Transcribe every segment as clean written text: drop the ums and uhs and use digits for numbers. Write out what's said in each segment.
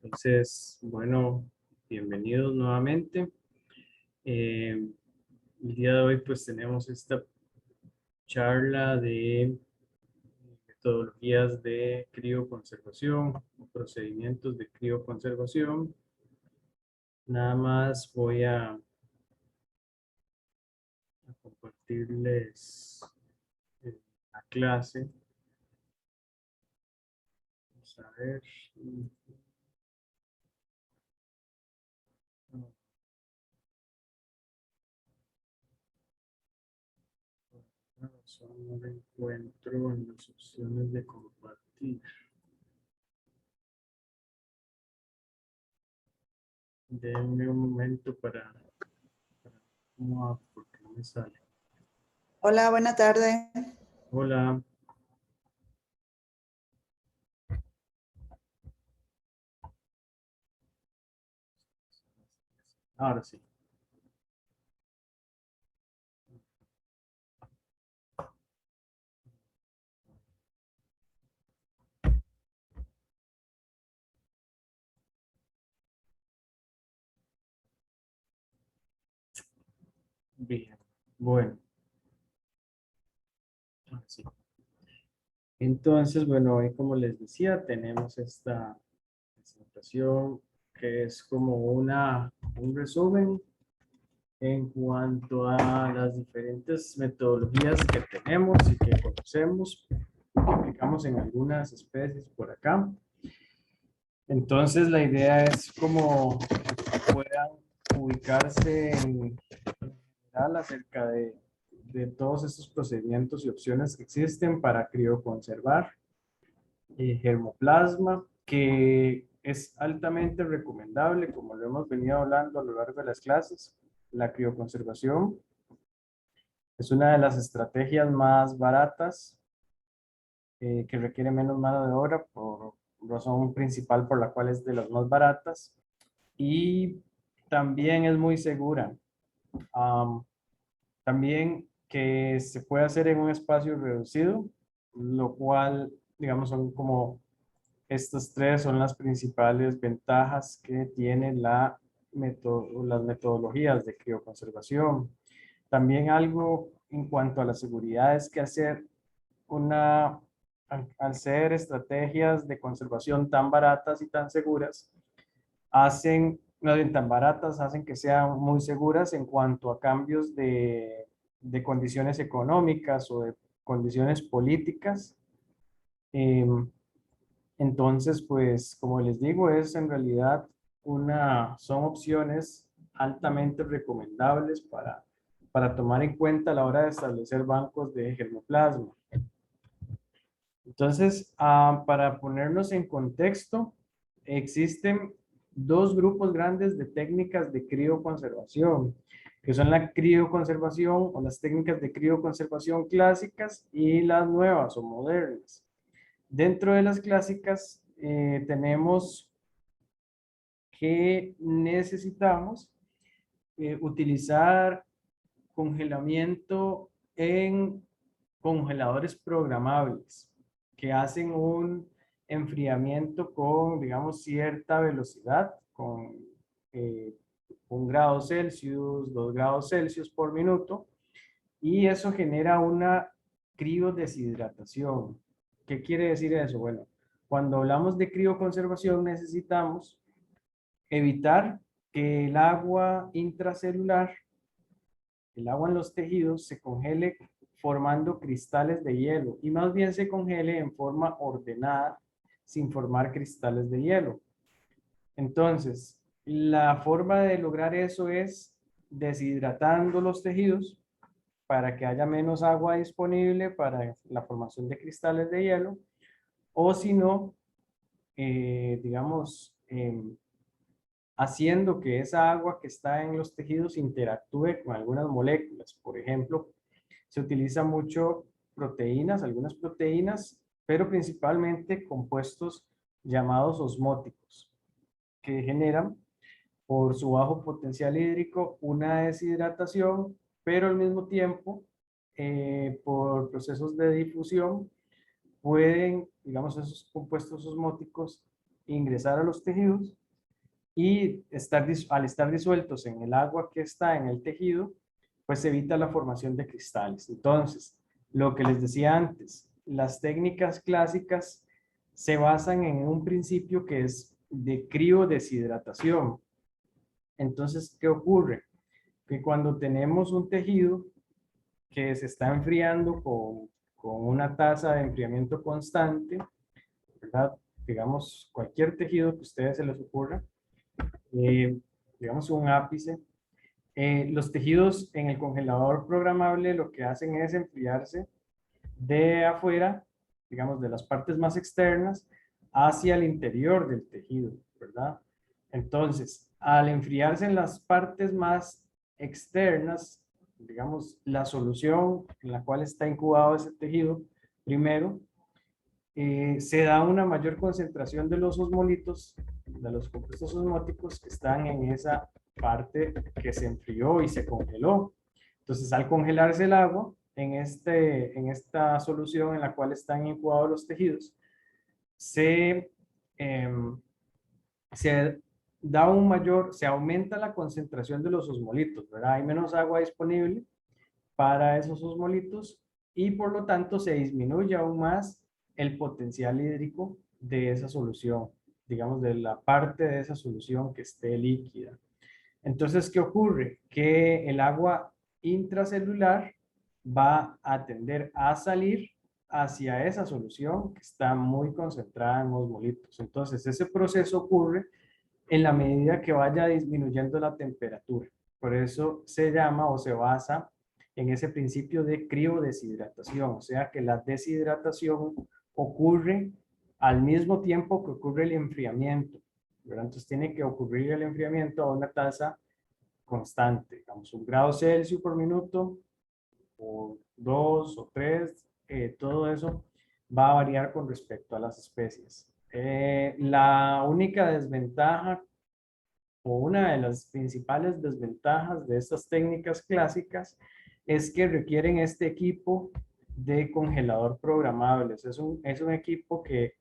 Entonces, bueno, bienvenidos nuevamente. El día de hoy pues tenemos esta charla de metodologías de crioconservación, procedimientos de crioconservación. Nada más voy a compartirles la clase. Vamos a ver. No la encuentro en las opciones de compartir. Denme un momento no, porque no me sale. Hola, buena tarde. Hola. Ahora sí. Bien. Bueno. Ahora sí. Entonces, bueno, hoy como les decía, tenemos esta presentación que es como un resumen en cuanto a las diferentes metodologías que tenemos y que conocemos, que aplicamos en algunas especies por acá. Entonces, la idea es como puedan ubicarse en general acerca de todos estos procedimientos y opciones que existen para crioconservar germoplasma, que es altamente recomendable, como lo hemos venido hablando a lo largo de las clases. La crioconservación es una de las estrategias más baratas que requiere menos mano de obra, por razón principal por la cual es de las más baratas, y también es muy segura. Um, También que se puede hacer en un espacio reducido, lo cual, digamos, son como estas tres son las principales ventajas que tiene las metodologías de crioconservación. También algo en cuanto a la seguridad es que al ser estrategias de conservación tan baratas y tan seguras, no bien tan baratas, hacen que sean muy seguras en cuanto a cambios de condiciones económicas o de condiciones políticas. Em, entonces, pues, como les digo, es en realidad son opciones altamente recomendables para tomar en cuenta a la hora de establecer bancos de germoplasma. Entonces, para ponernos en contexto, existen dos grupos grandes de técnicas de crioconservación, que son la crioconservación o las técnicas de crioconservación clásicas y las nuevas o modernas. Dentro de las clásicas tenemos que necesitamos utilizar congelamiento en congeladores programables que hacen un enfriamiento con, digamos, cierta velocidad, con 1 grado Celsius, 2 grados Celsius por minuto, y eso genera una criodeshidratación. ¿Qué quiere decir eso? Bueno, cuando hablamos de crioconservación necesitamos evitar que el agua intracelular, el agua en los tejidos, se congele formando cristales de hielo y más bien se congele en forma ordenada sin formar cristales de hielo. Entonces, la forma de lograr eso es deshidratando los tejidos para que haya menos agua disponible para la formación de cristales de hielo, o si no, digamos, haciendo que esa agua que está en los tejidos interactúe con algunas moléculas. Por ejemplo, se utiliza mucho proteínas, algunas proteínas, pero principalmente compuestos llamados osmóticos, que generan por su bajo potencial hídrico una deshidratación, pero al mismo tiempo, por procesos de difusión, pueden, digamos, esos compuestos osmóticos ingresar a los tejidos y al estar disueltos en el agua que está en el tejido, pues evita la formación de cristales. Entonces, lo que les decía antes, las técnicas clásicas se basan en un principio que es de criodeshidratación. Entonces, ¿qué ocurre? Que cuando tenemos un tejido que se está enfriando con una tasa de enfriamiento constante, ¿verdad? Digamos, cualquier tejido que a ustedes se les ocurra, digamos un ápice, los tejidos en el congelador programable lo que hacen es enfriarse de afuera, digamos, de las partes más externas hacia el interior del tejido, ¿verdad? Entonces, al enfriarse en las partes más externas, digamos, la solución en la cual está incubado ese tejido, primero, se da una mayor concentración de los osmolitos, de los compuestos osmóticos que están en esa parte que se enfrió y se congeló. Entonces, al congelarse el agua en esta solución en la cual están incubados los tejidos, em, se se aumenta la concentración de los osmolitos, ¿verdad? Hay menos agua disponible para esos osmolitos y por lo tanto se disminuye aún más el potencial hídrico de esa solución, digamos, de la parte de esa solución que esté líquida. Entonces, ¿qué ocurre? Que el agua intracelular va a tender a salir hacia esa solución que está muy concentrada en osmolitos. Entonces, ese proceso ocurre en la medida que vaya disminuyendo la temperatura. Por eso se llama o se basa en ese principio de criodeshidratación, o sea que la deshidratación ocurre al mismo tiempo que ocurre el enfriamiento, ¿verdad? Entonces tiene que ocurrir el enfriamiento a una tasa constante, digamos 1 grado Celsius por minuto, o 2 o 3, todo eso va a variar con respecto a las especies. La única desventaja o una de las principales desventajas de estas técnicas clásicas es que requieren este equipo de congelador programable. Es un equipo que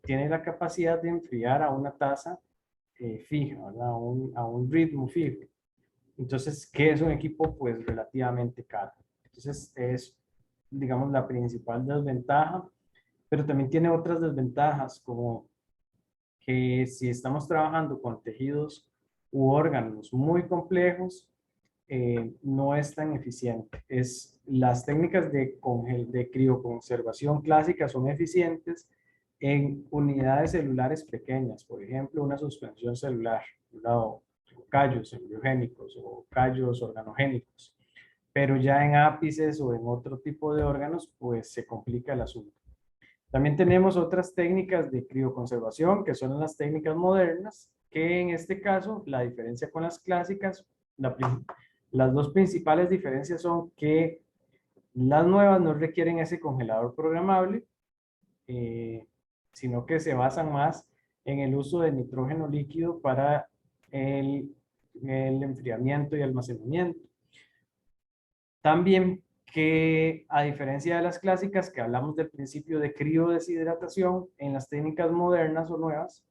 tiene la capacidad de enfriar a una tasa fija, ¿verdad? A un ritmo fijo. Entonces, ¿qué es un equipo? Pues relativamente caro. Entonces, es, digamos, la principal desventaja, pero también tiene otras desventajas, como que si estamos trabajando con tejidos u órganos muy complejos, no es tan eficiente. Las técnicas de crioconservación clásicas son eficientes en unidades celulares pequeñas, por ejemplo, una suspensión celular, o callos embriogénicos o callos organogénicos. Pero ya en ápices o en otro tipo de órganos, pues se complica el asunto. También tenemos otras técnicas de crioconservación, que son las técnicas modernas, que en este caso, la diferencia con las clásicas, las dos principales diferencias son que las nuevas no requieren ese congelador programable, eh, sino que se basan más en el uso de nitrógeno líquido para el enfriamiento y almacenamiento. También que a diferencia de las clásicas que hablamos del principio de criodeshidratación, en las técnicas modernas o nuevas,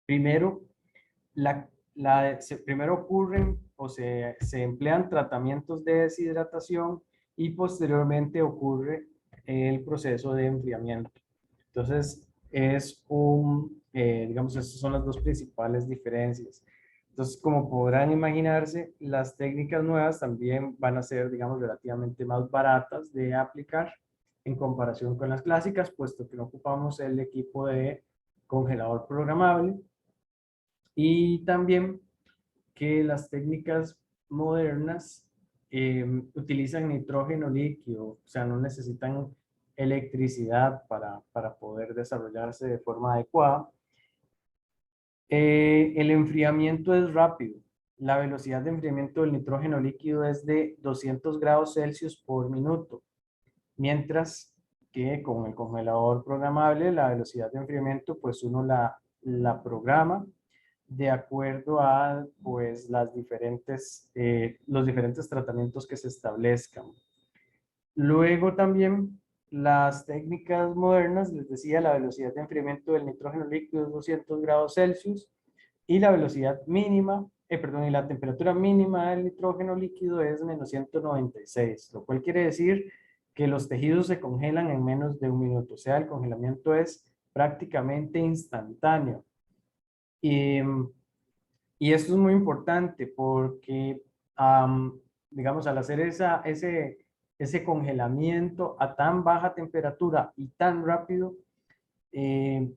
primero, primero ocurren o se emplean tratamientos de deshidratación y posteriormente ocurre el proceso de enfriamiento. Entonces, digamos, esas son las dos principales diferencias. Entonces, como podrán imaginarse, las técnicas nuevas también van a ser, digamos, relativamente más baratas de aplicar en comparación con las clásicas, puesto que no ocupamos el equipo de congelador programable. Y también que las técnicas modernas utilizan nitrógeno líquido, o sea, no necesitan electricidad para poder desarrollarse de forma adecuada. El enfriamiento es rápido. La velocidad de enfriamiento del nitrógeno líquido es de 200 grados Celsius por minuto, mientras que con el congelador programable la velocidad de enfriamiento pues uno la programa de acuerdo a pues los diferentes tratamientos que se establezcan. Luego también las técnicas modernas, les decía, la velocidad de enfriamiento del nitrógeno líquido es 200 grados Celsius y la velocidad mínima, perdón, y la temperatura mínima del nitrógeno líquido es menos 196, lo cual quiere decir que los tejidos se congelan en menos de un minuto, o sea, el congelamiento es prácticamente instantáneo. Y, y esto es muy importante porque, digamos, al hacer ese congelamiento a tan baja temperatura y tan rápido, eh,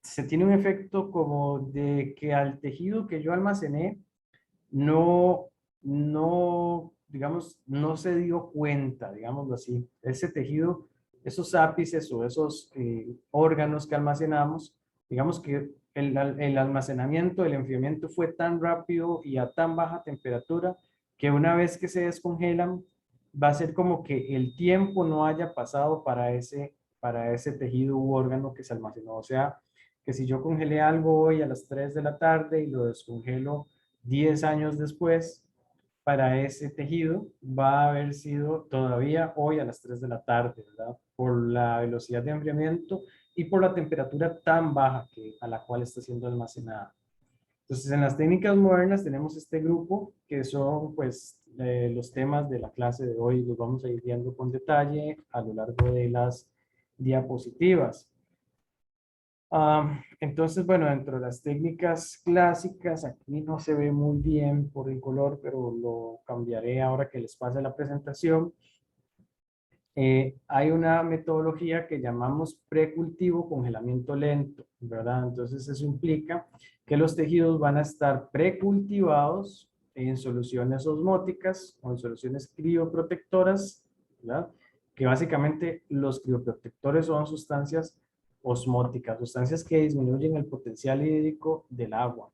se tiene un efecto como de que al tejido que yo almacené no, digamos, no se dio cuenta, digámoslo así. Ese tejido, esos ápices o esos órganos que almacenamos, digamos que el almacenamiento, el enfriamiento fue tan rápido y a tan baja temperatura que una vez que se descongelan, va a ser como que el tiempo no haya pasado para ese tejido u órgano que se almacenó. O sea, que si yo congelé algo hoy a las 3 de la tarde y lo descongelo 10 años después, para ese tejido va a haber sido todavía hoy a las 3 de la tarde, ¿verdad? Por la velocidad de enfriamiento y por la temperatura tan baja a la cual está siendo almacenada. Entonces, en las técnicas modernas tenemos este grupo que son, pues, los temas de la clase de hoy. Los vamos a ir viendo con detalle a lo largo de las diapositivas. Entonces, bueno, dentro de las técnicas clásicas, aquí no se ve muy bien por el color, pero lo cambiaré ahora que les pase la presentación. Hay una metodología que llamamos precultivo congelamiento lento, ¿verdad? Entonces eso implica que los tejidos van a estar precultivados en soluciones osmóticas o en soluciones crioprotectoras, ¿verdad? Que básicamente los crioprotectores son sustancias osmóticas, sustancias que disminuyen el potencial hídrico del agua.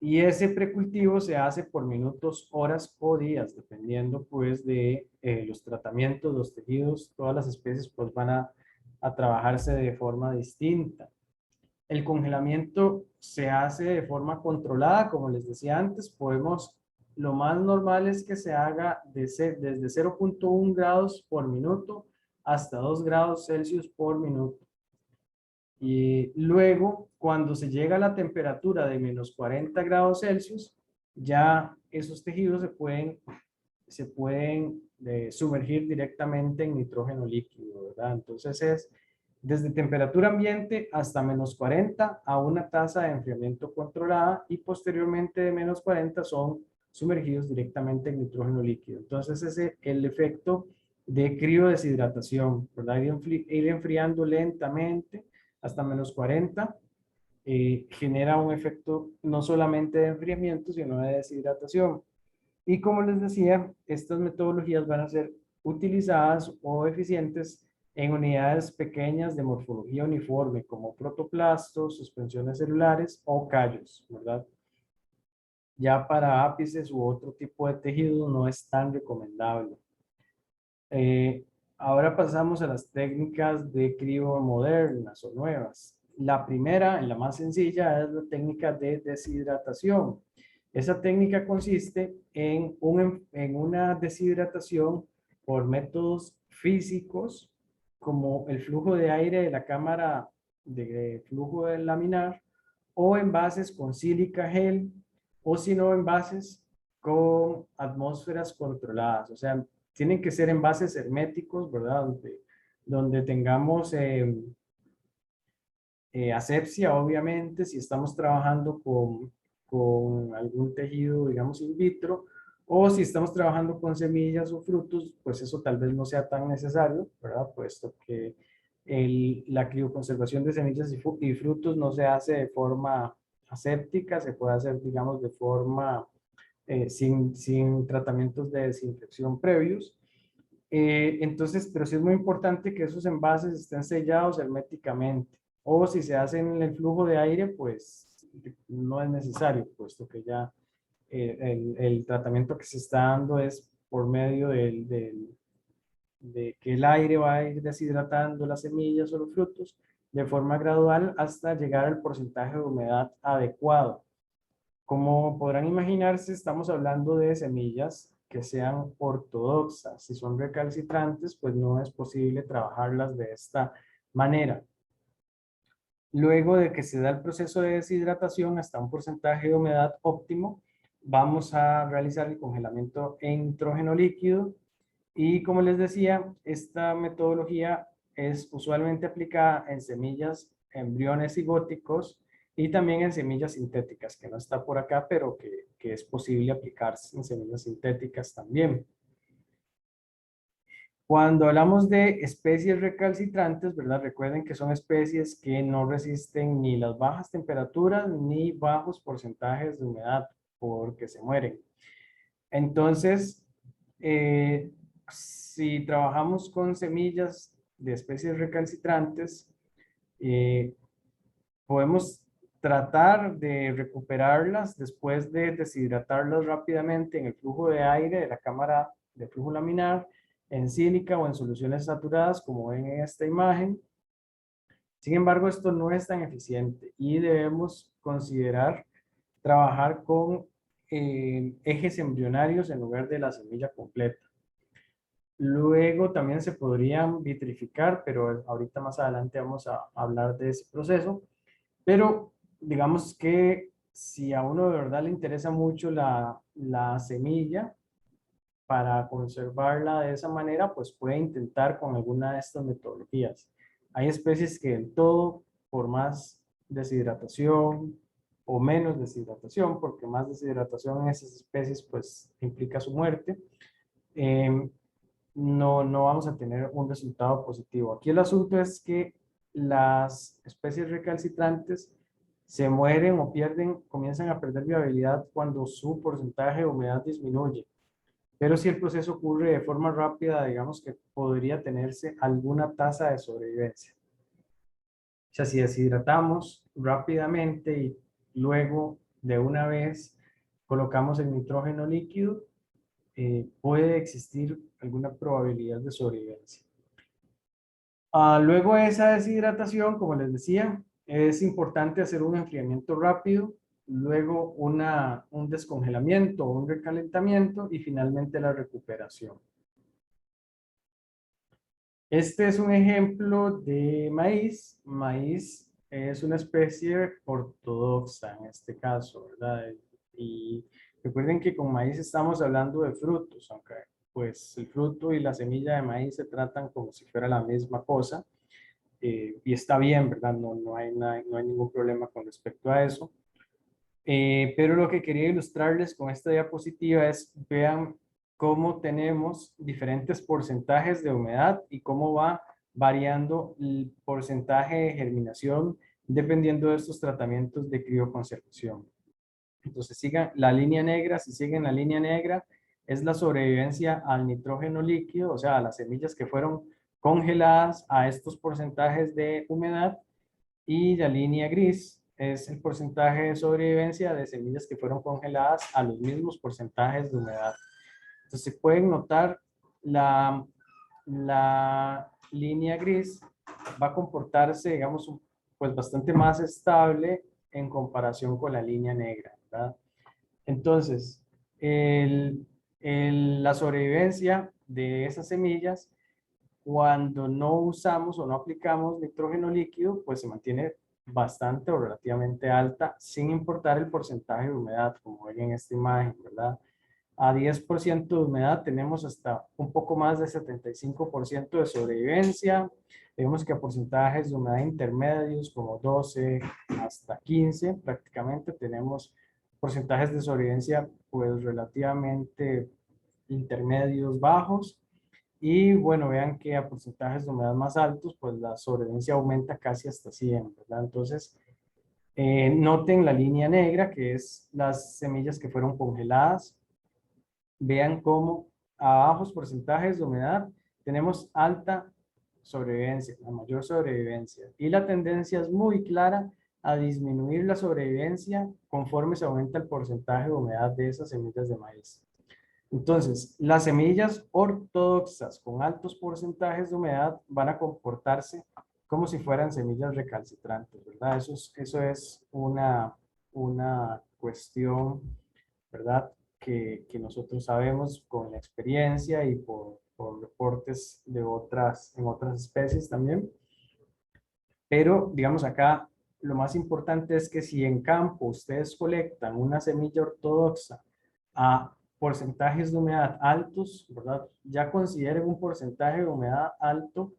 Y ese precultivo se hace por minutos, horas o días, dependiendo pues de los tratamientos, los tejidos, todas las especies pues van a trabajarse de forma distinta. El congelamiento se hace de forma controlada, como les decía antes, lo más normal es que se haga desde 0.1 grados por minuto hasta 2 grados Celsius por minuto. Y luego, cuando se llega a la temperatura de menos 40 grados Celsius, ya esos tejidos se pueden sumergir directamente en nitrógeno líquido, ¿verdad? Entonces es desde temperatura ambiente hasta menos 40 a una tasa de enfriamiento controlada y posteriormente de menos 40 son sumergidos directamente en nitrógeno líquido. Entonces ese es el efecto de criodeshidratación, ¿verdad? Ir enfriando lentamente hasta menos 40 genera un efecto no solamente de enfriamiento, sino de deshidratación. Y como les decía, estas metodologías van a ser utilizadas o eficientes en unidades pequeñas de morfología uniforme, como protoplastos, suspensiones celulares o callos, ¿verdad? Ya para ápices u otro tipo de tejido no es tan recomendable. Ahora pasamos a las técnicas de crio modernas o nuevas. La primera, y la más sencilla, es la técnica de deshidratación. Esa técnica consiste en una deshidratación por métodos físicos, como el flujo de aire de la cámara de flujo de laminar, o envases con sílica gel, o si no, envases con atmósferas controladas. O sea, tienen que ser envases herméticos, ¿verdad? Donde tengamos asepsia, obviamente, si estamos trabajando con algún tejido, digamos, in vitro, o si estamos trabajando con semillas o frutos, pues eso tal vez no sea tan necesario, ¿verdad? Puesto que la crioconservación de semillas y frutos no se hace de forma aséptica, se puede hacer, digamos, de forma sin tratamientos de desinfección previos. Entonces, pero sí es muy importante que esos envases estén sellados herméticamente. O si se hace en el flujo de aire, pues no es necesario, puesto que ya el tratamiento que se está dando es por medio de que el aire va a ir deshidratando las semillas o los frutos de forma gradual hasta llegar al porcentaje de humedad adecuado. Como podrán imaginarse, estamos hablando de semillas que sean ortodoxas. Si son recalcitrantes, pues no es posible trabajarlas de esta manera. Luego de que se da el proceso de deshidratación hasta un porcentaje de humedad óptimo, vamos a realizar el congelamiento en nitrógeno líquido. Y como les decía, esta metodología es usualmente aplicada en semillas, embriones cigóticos y también en semillas sintéticas, que no está por acá, pero que es posible aplicarse en semillas sintéticas también. Cuando hablamos de especies recalcitrantes, ¿verdad? Recuerden que son especies que no resisten ni las bajas temperaturas ni bajos porcentajes de humedad, porque se mueren. Entonces, si trabajamos con semillas de especies recalcitrantes, eh, podemos tratar de recuperarlas después de deshidratarlas rápidamente en el flujo de aire de la cámara de flujo laminar, en sílica o en soluciones saturadas, como ven en esta imagen. Sin embargo, esto no es tan eficiente y debemos considerar trabajar con ejes embrionarios en lugar de la semilla completa. Luego también se podrían vitrificar, pero ahorita más adelante vamos a hablar de ese proceso. Pero digamos que si a uno de verdad le interesa mucho la semilla, para conservarla de esa manera, pues puede intentar con alguna de estas metodologías. Hay especies que del todo, por más deshidratación o menos deshidratación, porque más deshidratación en esas especies pues implica su muerte, eh, no vamos a tener un resultado positivo. Aquí el asunto es que las especies recalcitrantes se mueren o pierden, comienzan a perder viabilidad cuando su porcentaje de humedad disminuye. Pero si el proceso ocurre de forma rápida, digamos que podría tenerse alguna tasa de sobrevivencia. O sea, si deshidratamos rápidamente y luego de una vez colocamos el nitrógeno líquido, puede existir alguna probabilidad de sobrevivencia. Luego de esa deshidratación, como les decía, es importante hacer un enfriamiento rápido, luego un descongelamiento o un recalentamiento y finalmente la recuperación. Este es un ejemplo de maíz. Maíz es una especie ortodoxa en este caso, ¿verdad? Y recuerden que con maíz estamos hablando de frutos, aunque pues el fruto y la semilla de maíz se tratan como si fuera la misma cosa. Y está bien, ¿verdad? No hay ningún problema con respecto a eso. Pero lo que quería ilustrarles con esta diapositiva es, vean cómo tenemos diferentes porcentajes de humedad y cómo va variando el porcentaje de germinación dependiendo de estos tratamientos de crioconservación. Entonces sigan la línea negra, si siguen la línea negra, es la sobrevivencia al nitrógeno líquido, o sea, a las semillas que fueron congeladas a estos porcentajes de humedad, y la línea gris es el porcentaje de sobrevivencia de semillas que fueron congeladas a los mismos porcentajes de humedad. Entonces pueden notar la línea gris va a comportarse, digamos, pues bastante más estable en comparación con la línea negra, ¿verdad? Entonces, la sobrevivencia de esas semillas, cuando no usamos o no aplicamos nitrógeno líquido, pues se mantiene bastante o relativamente alta, sin importar el porcentaje de humedad, como ven en esta imagen, ¿verdad? A 10% de humedad tenemos hasta un poco más de 75% de sobrevivencia. Vemos que a porcentajes de humedad intermedios, como 12 hasta 15, prácticamente tenemos porcentajes de sobrevivencia pues relativamente intermedios bajos. Y bueno, vean que a porcentajes de humedad más altos, pues la sobrevivencia aumenta casi hasta 100, ¿verdad? Entonces, noten la línea negra, que es las semillas que fueron congeladas. Vean cómo a bajos porcentajes de humedad tenemos alta sobrevivencia, la mayor sobrevivencia. Y la tendencia es muy clara a disminuir la sobrevivencia conforme se aumenta el porcentaje de humedad de esas semillas de maíz. Entonces, las semillas ortodoxas con altos porcentajes de humedad van a comportarse como si fueran semillas recalcitrantes, ¿verdad? Eso es una cuestión, ¿verdad? que nosotros sabemos con la experiencia y por reportes de en otras especies también. Pero, digamos, acá lo más importante es que si en campo ustedes colectan una semilla ortodoxa a porcentajes de humedad altos, ¿verdad? Ya consideren un porcentaje de humedad alto.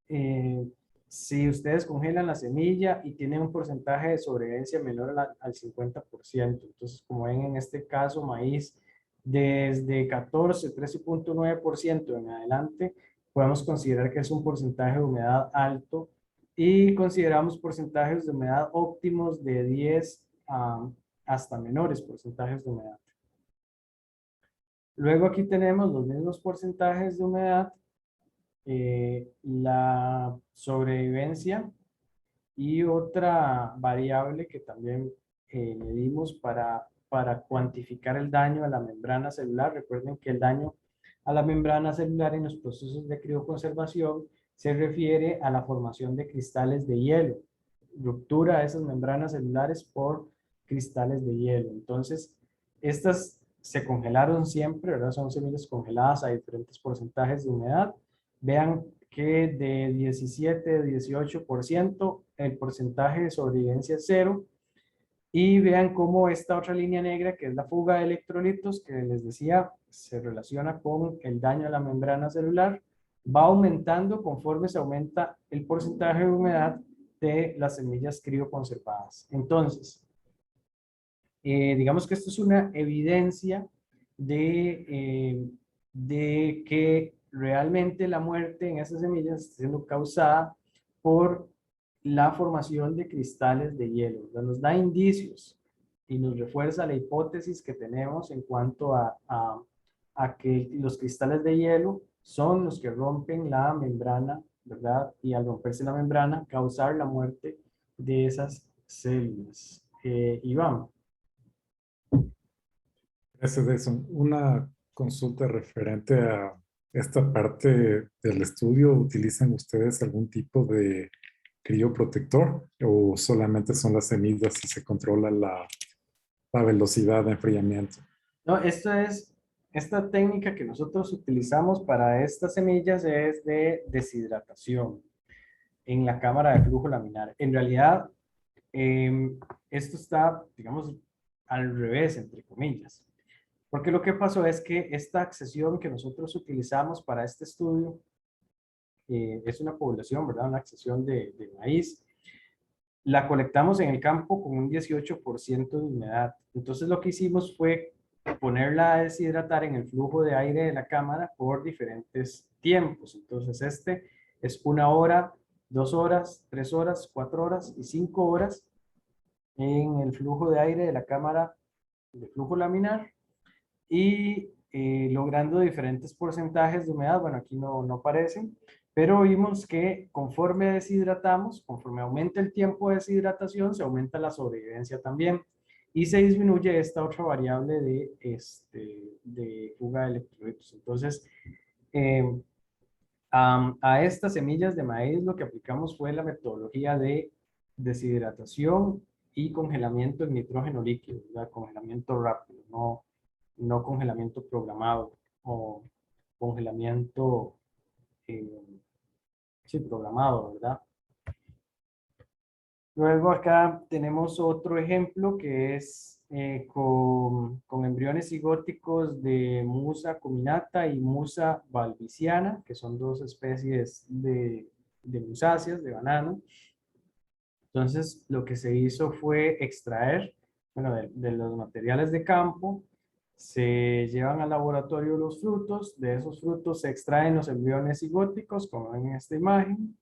eh, si ustedes congelan la semilla y tienen un porcentaje de sobrevivencia menor al 50%. Entonces, como ven en este caso, maíz, desde 14, 13.9% en adelante, podemos considerar que es un porcentaje de humedad alto y consideramos porcentajes de humedad óptimos de 10 hasta menores porcentajes de humedad. Luego aquí tenemos los mismos porcentajes de humedad, la sobrevivencia y otra variable que también medimos para cuantificar el daño a la membrana celular. Recuerden que el daño a la membrana celular en los procesos de crioconservación se refiere a la formación de cristales de hielo, ruptura de esas membranas celulares por cristales de hielo. Entonces, estas se congelaron siempre, ¿verdad? Son semillas congeladas a diferentes porcentajes de humedad. Vean que de 17, 18%, el porcentaje de sobrevivencia es cero. Y vean cómo esta otra línea negra, que es la fuga de electrolitos, que les decía, se relaciona con el daño a la membrana celular, va aumentando conforme se aumenta el porcentaje de humedad de las semillas crioconservadas. Entonces, digamos que esto es una evidencia de que realmente la muerte en esas semillas está siendo causada por la formación de cristales de hielo. Nos da indicios y nos refuerza la hipótesis que tenemos en cuanto a que los cristales de hielo son los que rompen la membrana, ¿verdad? Y al romperse la membrana, causar la muerte de esas células. Iván. Gracias, Edson. Una consulta referente a esta parte del estudio. ¿Utilizan ustedes algún tipo de crioprotector o solamente son las semillas y se controla la velocidad de enfriamiento? No, esta técnica que nosotros utilizamos para estas semillas es de deshidratación en la cámara de flujo laminar. En realidad, esto está, digamos, al revés, entre comillas. Porque lo que pasó es que esta accesión que nosotros utilizamos para este estudio es una población, ¿verdad? Una accesión de maíz. La colectamos en el campo con un 18% de humedad. Entonces lo que hicimos fue ponerla a deshidratar en el flujo de aire de la cámara por diferentes tiempos. Entonces este es 1 hora, 2 horas, 3 horas, 4 horas y 5 horas en el flujo de aire de la cámara de flujo laminar y logrando diferentes porcentajes de humedad. Bueno, aquí no aparecen, pero vimos que conforme deshidratamos, conforme aumenta el tiempo de deshidratación, se aumenta la sobrevivencia también y se disminuye esta otra variable de fuga de electrolitos. Entonces, eh, a estas semillas de maíz lo que aplicamos fue la metodología de deshidratación y congelamiento en nitrógeno líquido, ¿verdad? Congelamiento rápido, no congelamiento programado o congelamiento eh, sí, programado, ¿verdad? Luego acá tenemos otro ejemplo que es con embriones cigóticos de Musa cuminata y Musa balbiciana, que son dos especies de musáceas, de banano. Entonces, lo que se hizo fue extraer, bueno, de los materiales de campo, se llevan al laboratorio los frutos, de esos frutos se extraen los embriones cigóticos, como ven en esta imagen.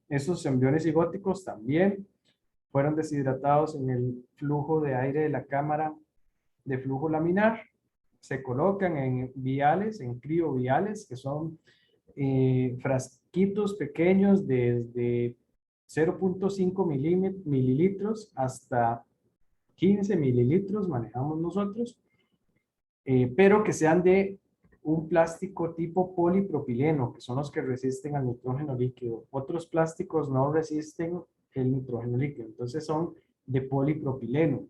Esos embriones cigóticos también fueron deshidratados en el flujo de aire de la cámara de flujo laminar, se colocan en viales, en crioviales, que son frasquitos pequeños desde 0.5 mililitros hasta 15 mililitros, manejamos nosotros, pero que sean de un plástico tipo polipropileno, que son los que resisten al nitrógeno líquido. Otros plásticos no resisten el nitrógeno líquido, entonces son de polipropileno.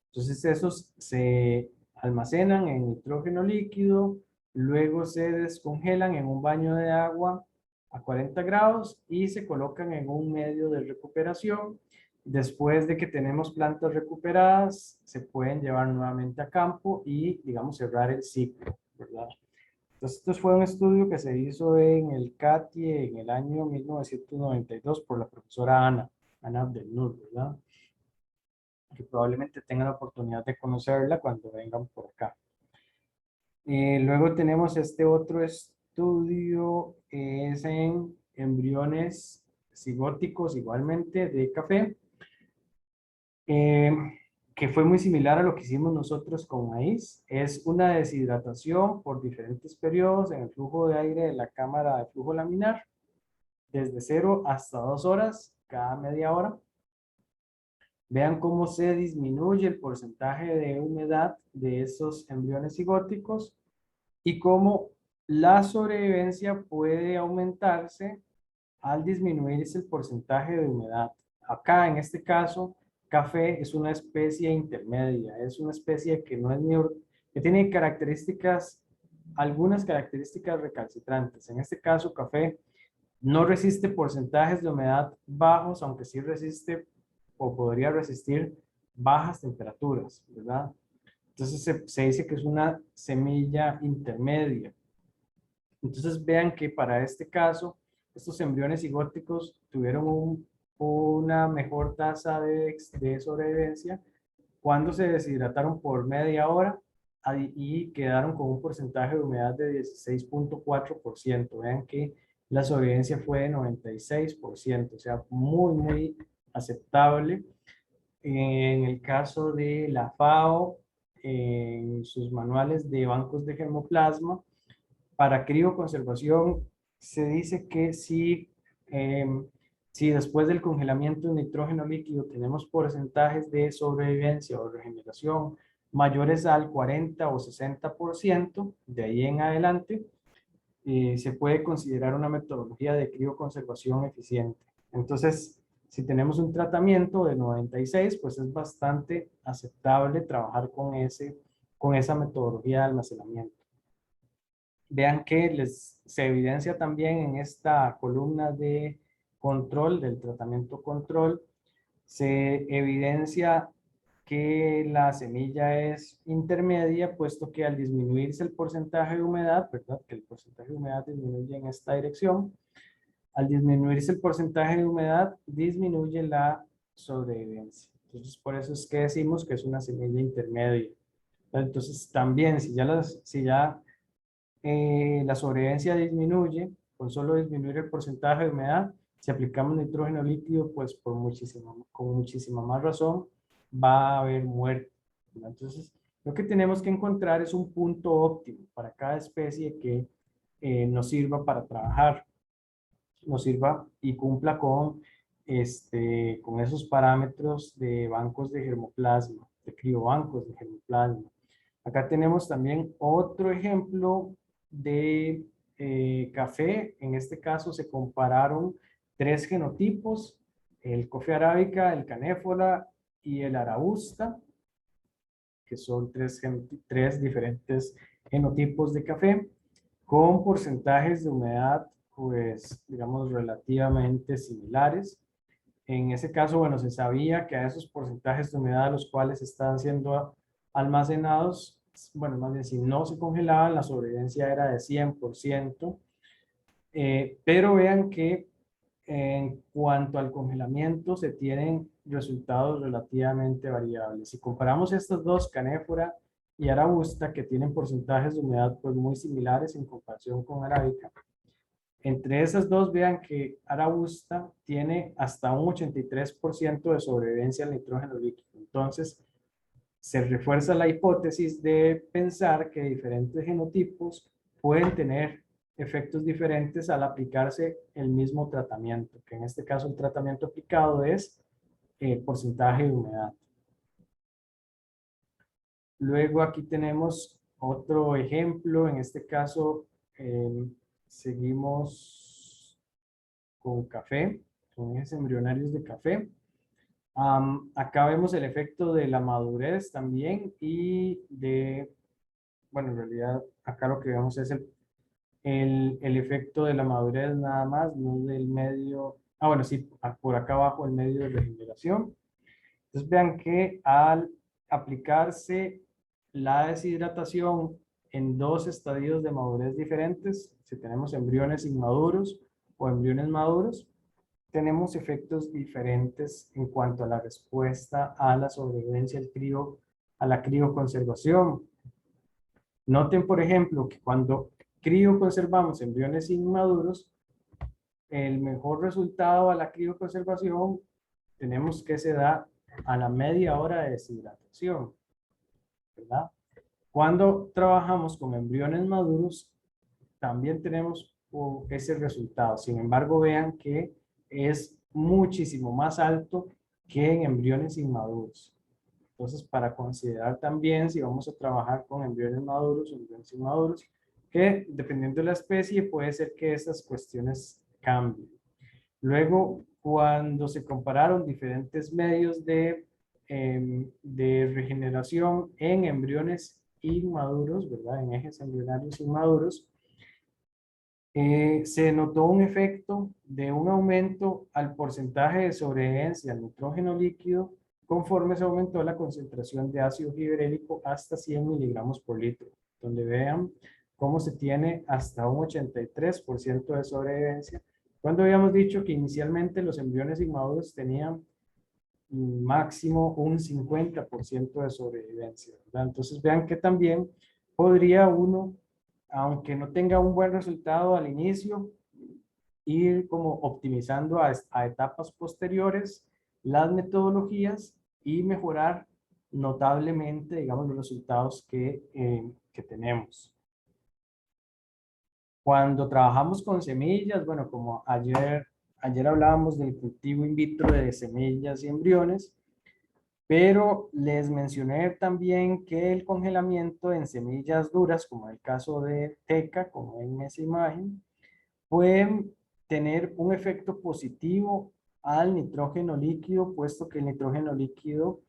Entonces esos se almacenan en nitrógeno líquido, luego se descongelan en un baño de agua a 40 grados y se colocan en un medio de recuperación. Después de que tenemos plantas recuperadas, se pueden llevar nuevamente a campo y, digamos, cerrar el ciclo, ¿verdad? Entonces, esto fue un estudio que se hizo en el CATIE en el año 1992 por la profesora Ana Abdelnour, ¿verdad? Que probablemente tengan la oportunidad de conocerla cuando vengan por acá. Luego tenemos este otro estudio, es en embriones cigóticos igualmente de café, eh, que fue muy similar a lo que hicimos nosotros con maíz. Es una deshidratación por diferentes periodos en el flujo de aire de la cámara de flujo laminar, desde 0 hasta 2 horas cada media hora. Vean cómo se disminuye el porcentaje de humedad de esos embriones cigóticos y cómo la sobrevivencia puede aumentarse al disminuirse el porcentaje de humedad. Acá, en este caso, café es una especie intermedia, es una especie que no es ni, que tiene características, algunas características recalcitrantes. En este caso, café no resiste porcentajes de humedad bajos, aunque sí resiste o podría resistir bajas temperaturas, ¿verdad? Entonces se dice que es una semilla intermedia. Entonces vean que para este caso, estos embriones cigóticos tuvieron una mejor tasa de sobrevivencia cuando se deshidrataron por media hora y quedaron con un porcentaje de humedad de 16.4%. Vean que la sobrevivencia fue de 96%, o sea, muy, muy aceptable. En el caso de la FAO, en sus manuales de bancos de germoplasma, para crioconservación se dice que si después del congelamiento de nitrógeno líquido tenemos porcentajes de sobrevivencia o regeneración mayores al 40 o 60%, de ahí en adelante, se puede considerar una metodología de crioconservación eficiente. Entonces, si tenemos un tratamiento de 96, pues es bastante aceptable trabajar con esa metodología de almacenamiento. Vean que se evidencia también en esta columna de control, del tratamiento control, se evidencia que la semilla es intermedia, puesto que al disminuirse el porcentaje de humedad, ¿verdad? Que el porcentaje de humedad disminuye en esta dirección. Al disminuirse el porcentaje de humedad, disminuye la sobrevivencia. Entonces, por eso es que decimos que es una semilla intermedia. Entonces, también, si ya la sobrevivencia disminuye, con solo disminuir el porcentaje de humedad, si aplicamos nitrógeno líquido, pues con muchísima más razón va a haber muerte, ¿verdad? Entonces, lo que tenemos que encontrar es un punto óptimo para cada especie que nos sirva para trabajar, nos sirva y cumpla con esos parámetros de bancos de germoplasma, de criobancos de germoplasma. Acá tenemos también otro ejemplo de café. En este caso se compararon 3 genotipos, el coffea arábica, el canéfora y el arabusta, que son tres diferentes genotipos de café, con porcentajes de humedad, pues, digamos, relativamente similares. En ese caso, bueno, se sabía que a esos porcentajes de humedad a los cuales estaban siendo almacenados, bueno, más bien si no se congelaban, la sobrevivencia era de 100%, pero vean que en cuanto al congelamiento se tienen resultados relativamente variables. Si comparamos estos dos, canéfora y arabusta, que tienen porcentajes de humedad pues muy similares en comparación con arábica, entre esas dos, vean que arabusta tiene hasta un 83% de sobrevivencia al nitrógeno líquido. Entonces, se refuerza la hipótesis de pensar que diferentes genotipos pueden tener efectos diferentes al aplicarse el mismo tratamiento, que en este caso el tratamiento aplicado es porcentaje de humedad. Luego aquí tenemos otro ejemplo, en este caso seguimos con café, con esos embrionarios de café. Acá vemos el efecto de la madurez también y bueno, en realidad acá lo que vemos es el efecto de la madurez nada más, no del medio. Bueno, sí, por acá abajo el medio de regeneración. Entonces vean que al aplicarse la deshidratación en dos estadios de madurez diferentes, si tenemos embriones inmaduros o embriones maduros, tenemos efectos diferentes en cuanto a la respuesta a la sobrevivencia del crío, a la crioconservación. Noten, por ejemplo, que cuando crioconservamos embriones inmaduros, el mejor resultado a la crioconservación tenemos que se da a la media hora de deshidratación, ¿verdad? Cuando trabajamos con embriones maduros, también tenemos ese resultado. Sin embargo, vean que es muchísimo más alto que en embriones inmaduros. Entonces, para considerar también si vamos a trabajar con embriones maduros o embriones inmaduros, que dependiendo de la especie puede ser que estas cuestiones cambien. Luego, cuando se compararon diferentes medios de regeneración en embriones inmaduros, ¿verdad? En ejes embrionarios inmaduros, se notó un efecto de un aumento al porcentaje de sobrevivencia al nitrógeno líquido conforme se aumentó la concentración de ácido gibberélico hasta 100 miligramos por litro, donde vean cómo se tiene hasta un 83% de sobrevivencia, cuando habíamos dicho que inicialmente los embriones inmaduros tenían máximo un 50% de sobrevivencia, ¿verdad? Entonces vean que también podría uno, aunque no tenga un buen resultado al inicio, ir como optimizando a etapas posteriores las metodologías y mejorar notablemente, digamos, los resultados que tenemos. Cuando trabajamos con semillas, bueno, como ayer hablábamos del cultivo in vitro de semillas y embriones, pero les mencioné también que el congelamiento en semillas duras, como en el caso de teca, como en esa imagen, pueden tener un efecto positivo al nitrógeno líquido, puesto que el nitrógeno líquido,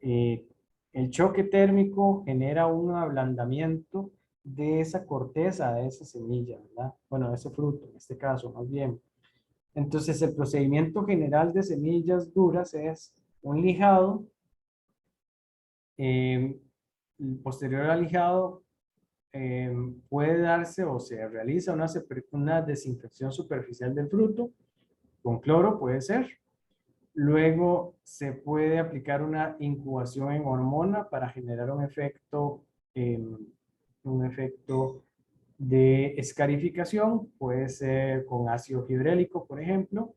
eh, el choque térmico genera un ablandamiento de esa corteza, de esa semilla, ¿verdad? Bueno, de ese fruto, en este caso, más bien. Entonces, el procedimiento general de semillas duras es un lijado. Posterior al lijado, puede darse o se realiza una desinfección superficial del fruto con cloro, puede ser. Luego se puede aplicar una incubación en hormona para generar un efecto de escarificación, puede ser con ácido fibrélico, por ejemplo.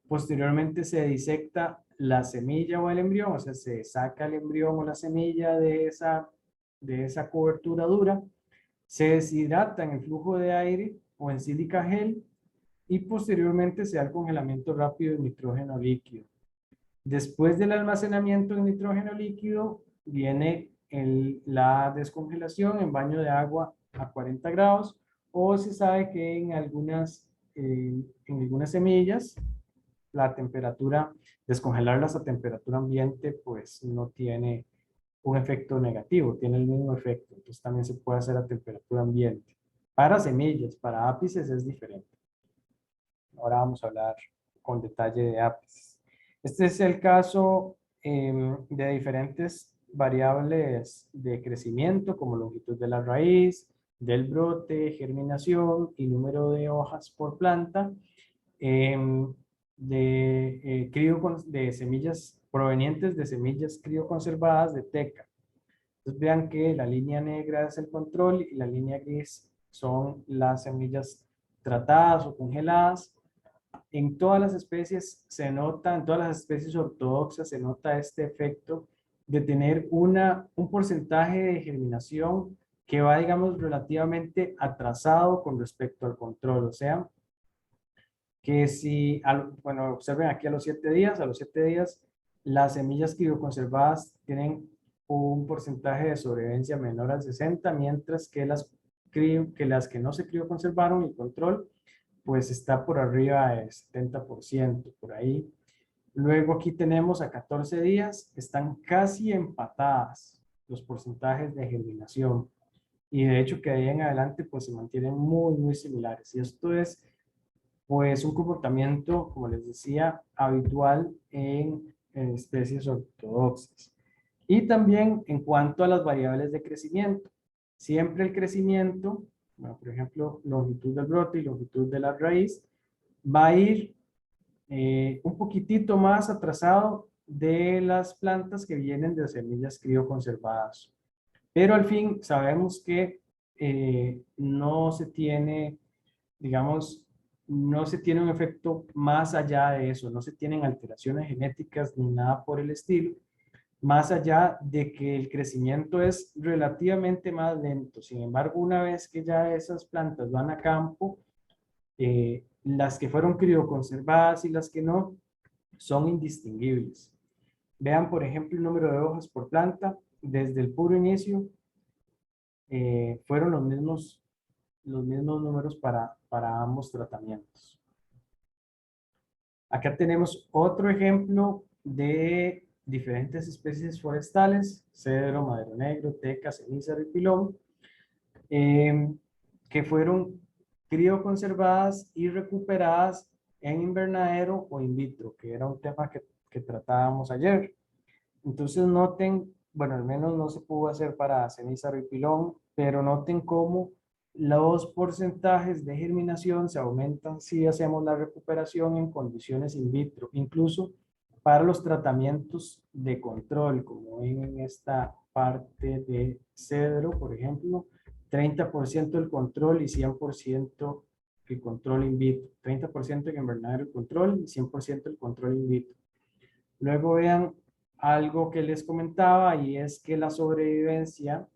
Posteriormente se disecta la semilla o el embrión, o sea, se saca el embrión o la semilla de esa cobertura dura, se deshidrata en el flujo de aire o en sílica gel y posteriormente se da el congelamiento rápido de nitrógeno líquido. Después del almacenamiento de nitrógeno líquido viene la descongelación en baño de agua a 40 grados, o se sabe que en algunas semillas la temperatura, descongelarlas a temperatura ambiente, pues no tiene un efecto negativo, tiene el mismo efecto. Entonces también se puede hacer a temperatura ambiente. Para semillas, para ápices es diferente. Ahora vamos a hablar con detalle de ápices. Este es el caso de diferentes variables de crecimiento, como longitud de la raíz, del brote, germinación y número de hojas por planta, de semillas provenientes de semillas crioconservadas de teca. Entonces vean que la línea negra es el control y la línea gris son las semillas tratadas o congeladas. En todas las especies se nota, en todas las especies ortodoxas se nota este efecto de tener un porcentaje de germinación que va, digamos, relativamente atrasado con respecto al control. O sea, que si, bueno, observen aquí a los 7 días, las semillas crioconservadas tienen un porcentaje de sobrevivencia menor al 60, mientras que las que no se crioconservaron, el control, pues está por arriba del 70%, por ahí. Luego aquí tenemos a 14 días, están casi empatadas los porcentajes de germinación. Y de hecho que de ahí en adelante pues se mantienen muy, muy similares. Y esto es pues un comportamiento, como les decía, habitual en especies ortodoxas. Y también en cuanto a las variables de crecimiento. Siempre el crecimiento, bueno, por ejemplo, longitud del brote y longitud de la raíz, va a ir un poquitito más atrasado de las plantas que vienen de semillas crioconservadas. Pero al fin sabemos que no se tiene, digamos, no se tiene un efecto más allá de eso, no se tienen alteraciones genéticas ni nada por el estilo, más allá de que el crecimiento es relativamente más lento. Sin embargo, una vez que ya esas plantas van a campo, las que fueron crioconservadas y las que no, son indistinguibles. Vean, por ejemplo, el número de hojas por planta. Desde el puro inicio fueron los mismos números para ambos tratamientos. Acá tenemos otro ejemplo de diferentes especies forestales, cedro, madero negro, teca, cenízaro y pilón, eh, que fueron crioconservadas y recuperadas en invernadero o in vitro, que era un tema que tratábamos ayer. Entonces noten, bueno, al menos no se pudo hacer para cenízaro y pilón, pero noten cómo los porcentajes de germinación se aumentan si hacemos la recuperación en condiciones in vitro, incluso para los tratamientos de control, como ven en esta parte de cedro, por ejemplo, 30% el control y 100% el control in vitro, 30% en invernadero el control y 100% el control in vitro. Luego vean algo que les comentaba y es que la sobrevivencia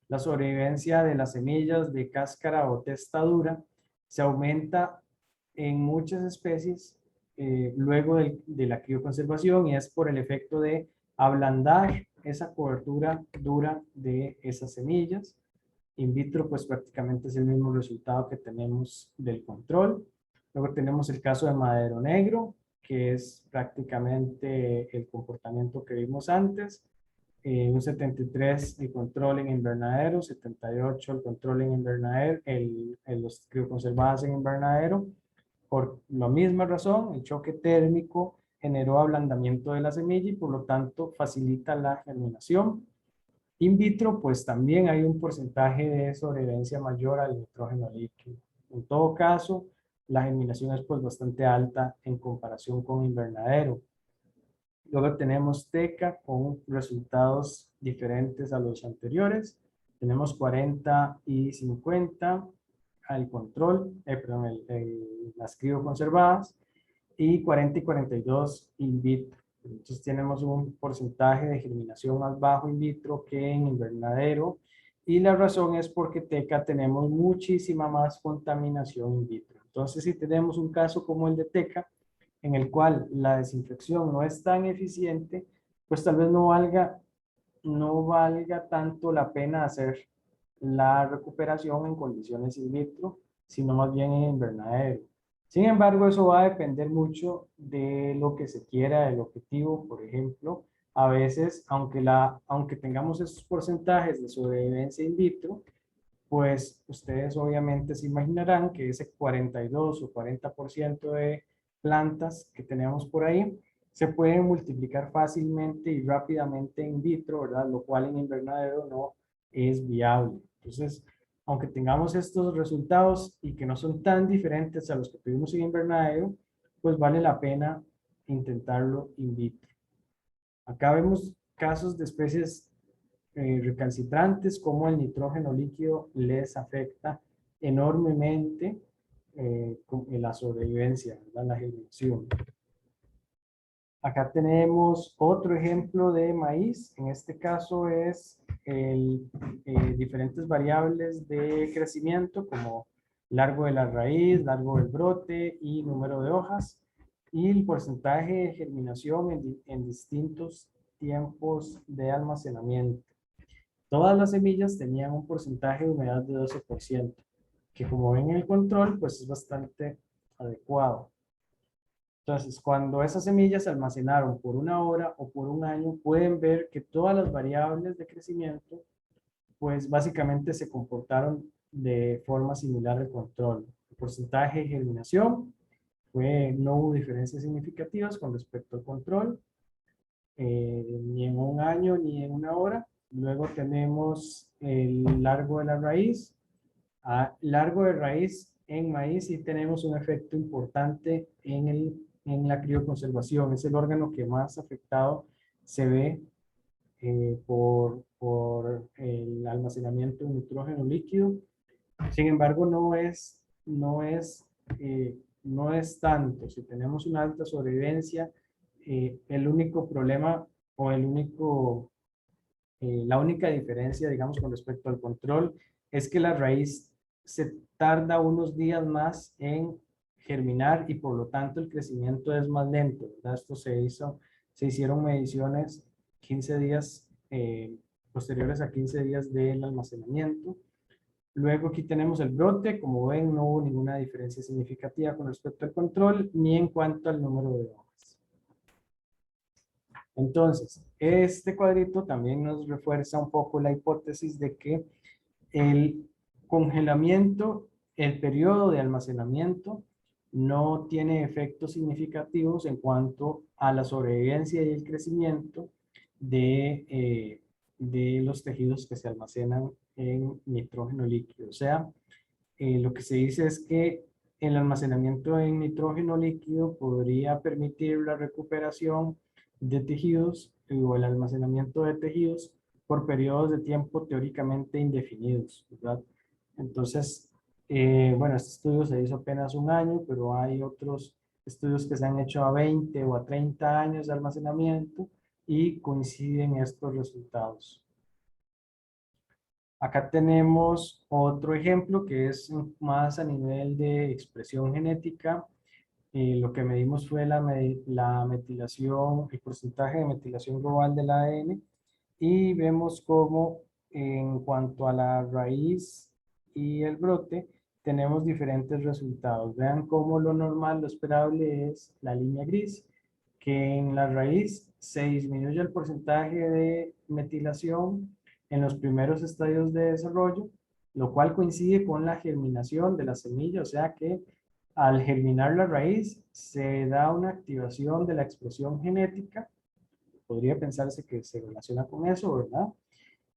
de las semillas de cáscara o testadura se aumenta en muchas especies luego de la crioconservación y es por el efecto de ablandar esa cobertura dura de esas semillas. In vitro, pues prácticamente es el mismo resultado que tenemos del control. Luego tenemos el caso de madero negro, que es prácticamente el comportamiento que vimos antes. Un 73 el control en invernadero, 78 el control en invernadero, los crioconservados en invernadero. Por la misma razón, el choque térmico generó ablandamiento de la semilla y por lo tanto facilita la germinación. In vitro, pues también hay un porcentaje de sobrevivencia mayor al nitrógeno líquido. En todo caso, la germinación es pues bastante alta en comparación con invernadero. Luego tenemos teca con resultados diferentes a los anteriores. Tenemos 40 y 50 al control, perdón, las crioconservadas y 40 y 42 in vitro. Entonces tenemos un porcentaje de germinación más bajo in vitro que en invernadero y la razón es porque teca tenemos muchísima más contaminación in vitro. Entonces si tenemos un caso como el de teca, en el cual la desinfección no es tan eficiente, pues tal vez no valga tanto la pena hacer la recuperación en condiciones in vitro, sino más bien en invernadero. Sin embargo, eso va a depender mucho de lo que se quiera, del objetivo. Por ejemplo, a veces, aunque tengamos esos porcentajes de sobrevivencia in vitro, pues ustedes obviamente se imaginarán que ese 42 o 40% de plantas que tenemos por ahí se pueden multiplicar fácilmente y rápidamente in vitro, ¿verdad? Lo cual en invernadero no es viable. Entonces, aunque tengamos estos resultados y que no son tan diferentes a los que tuvimos en invernadero, pues vale la pena intentarlo in vitro. Acá vemos casos de especies recalcitrantes, como el nitrógeno líquido les afecta enormemente en la sobrevivencia, ¿verdad? La germinación. Acá tenemos otro ejemplo de maíz. En este caso es diferentes variables de crecimiento como largo de la raíz, largo del brote y número de hojas. Y el porcentaje de germinación en distintos tiempos de almacenamiento. Todas las semillas tenían un porcentaje de humedad de 12%, que como ven en el control, pues es bastante adecuado. Entonces, cuando esas semillas se almacenaron por 1 hora o por 1 año, pueden ver que todas las variables de crecimiento, pues básicamente se comportaron de forma similar al control. El porcentaje de germinación no hubo diferencias significativas con respecto al control, ni en 1 año ni en 1 hora. Luego tenemos el largo de la raíz. Largo de raíz en maíz sí tenemos un efecto importante en la crioconservación. Es el órgano que más afectado se ve por el almacenamiento de nitrógeno líquido. Sin embargo, no es tanto. Si tenemos una alta sobrevivencia, el único problema o la única diferencia, digamos, con respecto al control, es que la raíz se tarda unos días más en germinar y por lo tanto el crecimiento es más lento, ¿verdad? Se hicieron mediciones 15 días, posteriores a 15 días del almacenamiento. Luego aquí tenemos el brote. Como ven, no hubo ninguna diferencia significativa con respecto al control, ni en cuanto al número de hojas. Entonces, este cuadrito también nos refuerza un poco la hipótesis de que el congelamiento, el periodo de almacenamiento, no tiene efectos significativos en cuanto a la sobrevivencia y el crecimiento de los tejidos que se almacenan en nitrógeno líquido. O sea, lo que se dice es que el almacenamiento en nitrógeno líquido podría permitir la recuperación de tejidos o el almacenamiento de tejidos por periodos de tiempo teóricamente indefinidos, ¿verdad? Entonces, bueno, este estudio se hizo apenas 1 año, pero hay otros estudios que se han hecho a 20 o a 30 años de almacenamiento y coinciden estos resultados. Acá tenemos otro ejemplo que es más a nivel de expresión genética. Lo que medimos fue la metilación, el porcentaje de metilación global del ADN, y vemos cómo en cuanto a la raíz y el brote tenemos diferentes resultados. Vean cómo lo normal, lo esperable es la línea gris, que en la raíz se disminuye el porcentaje de metilación en los primeros estadios de desarrollo, lo cual coincide con la germinación de la semilla, o sea que al germinar la raíz se da una activación de la expresión genética. Podría pensarse que se relaciona con eso, ¿verdad?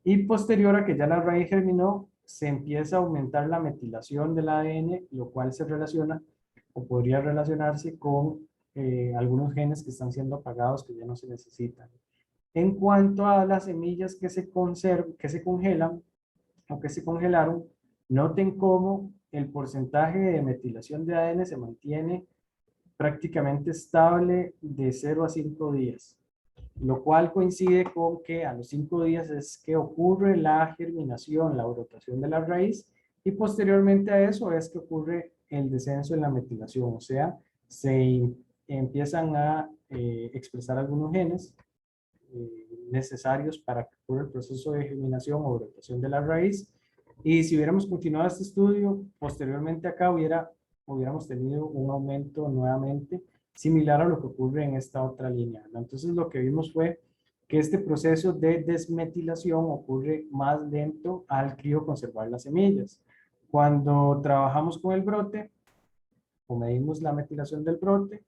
Y posterior a que ya la raíz germinó, se empieza a aumentar la metilación del ADN, lo cual se relaciona o podría relacionarse con algunos genes que están siendo apagados, que ya no se necesitan. En cuanto a las semillas que se congelan o que se congelaron, noten cómo el porcentaje de metilación de ADN se mantiene prácticamente estable de 0 a 5 días, lo cual coincide con que a los 5 días es que ocurre la germinación, la brotación de la raíz, y posteriormente a eso es que ocurre el descenso en la metilación, o sea, se empiezan a expresar algunos genes necesarios para que ocurra el proceso de germinación o brotación de la raíz. Y si hubiéramos continuado este estudio, posteriormente acá hubiéramos tenido un aumento nuevamente similar a lo que ocurre en esta otra línea, ¿no? Entonces lo que vimos fue que este proceso de desmetilación ocurre más lento al crioconservar las semillas. Cuando trabajamos con el brote o medimos la metilación del brote,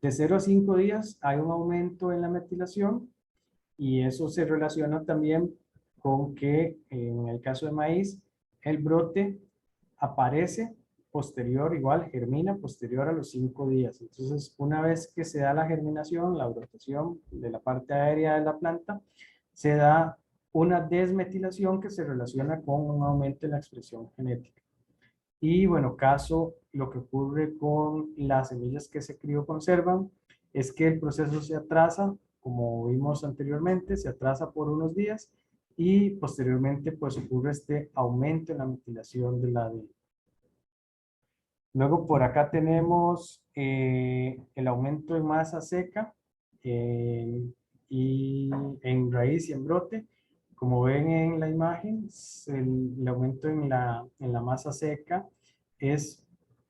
de 0 a 5 días hay un aumento en la metilación, y eso se relaciona también con que en el caso de maíz, el brote aparece posterior, igual germina posterior a los 5 días. Entonces, una vez que se da la germinación, la brotación de la parte aérea de la planta, se da una desmetilación que se relaciona con un aumento en la expresión genética. Y bueno, lo que ocurre con las semillas que se crioconservan es que el proceso se atrasa, como vimos anteriormente, se atrasa por unos días y posteriormente pues ocurre este aumento en la metilación del ADN. Luego por acá tenemos el aumento en masa seca y en raíz y en brote. Como ven en la imagen, el aumento en la masa seca es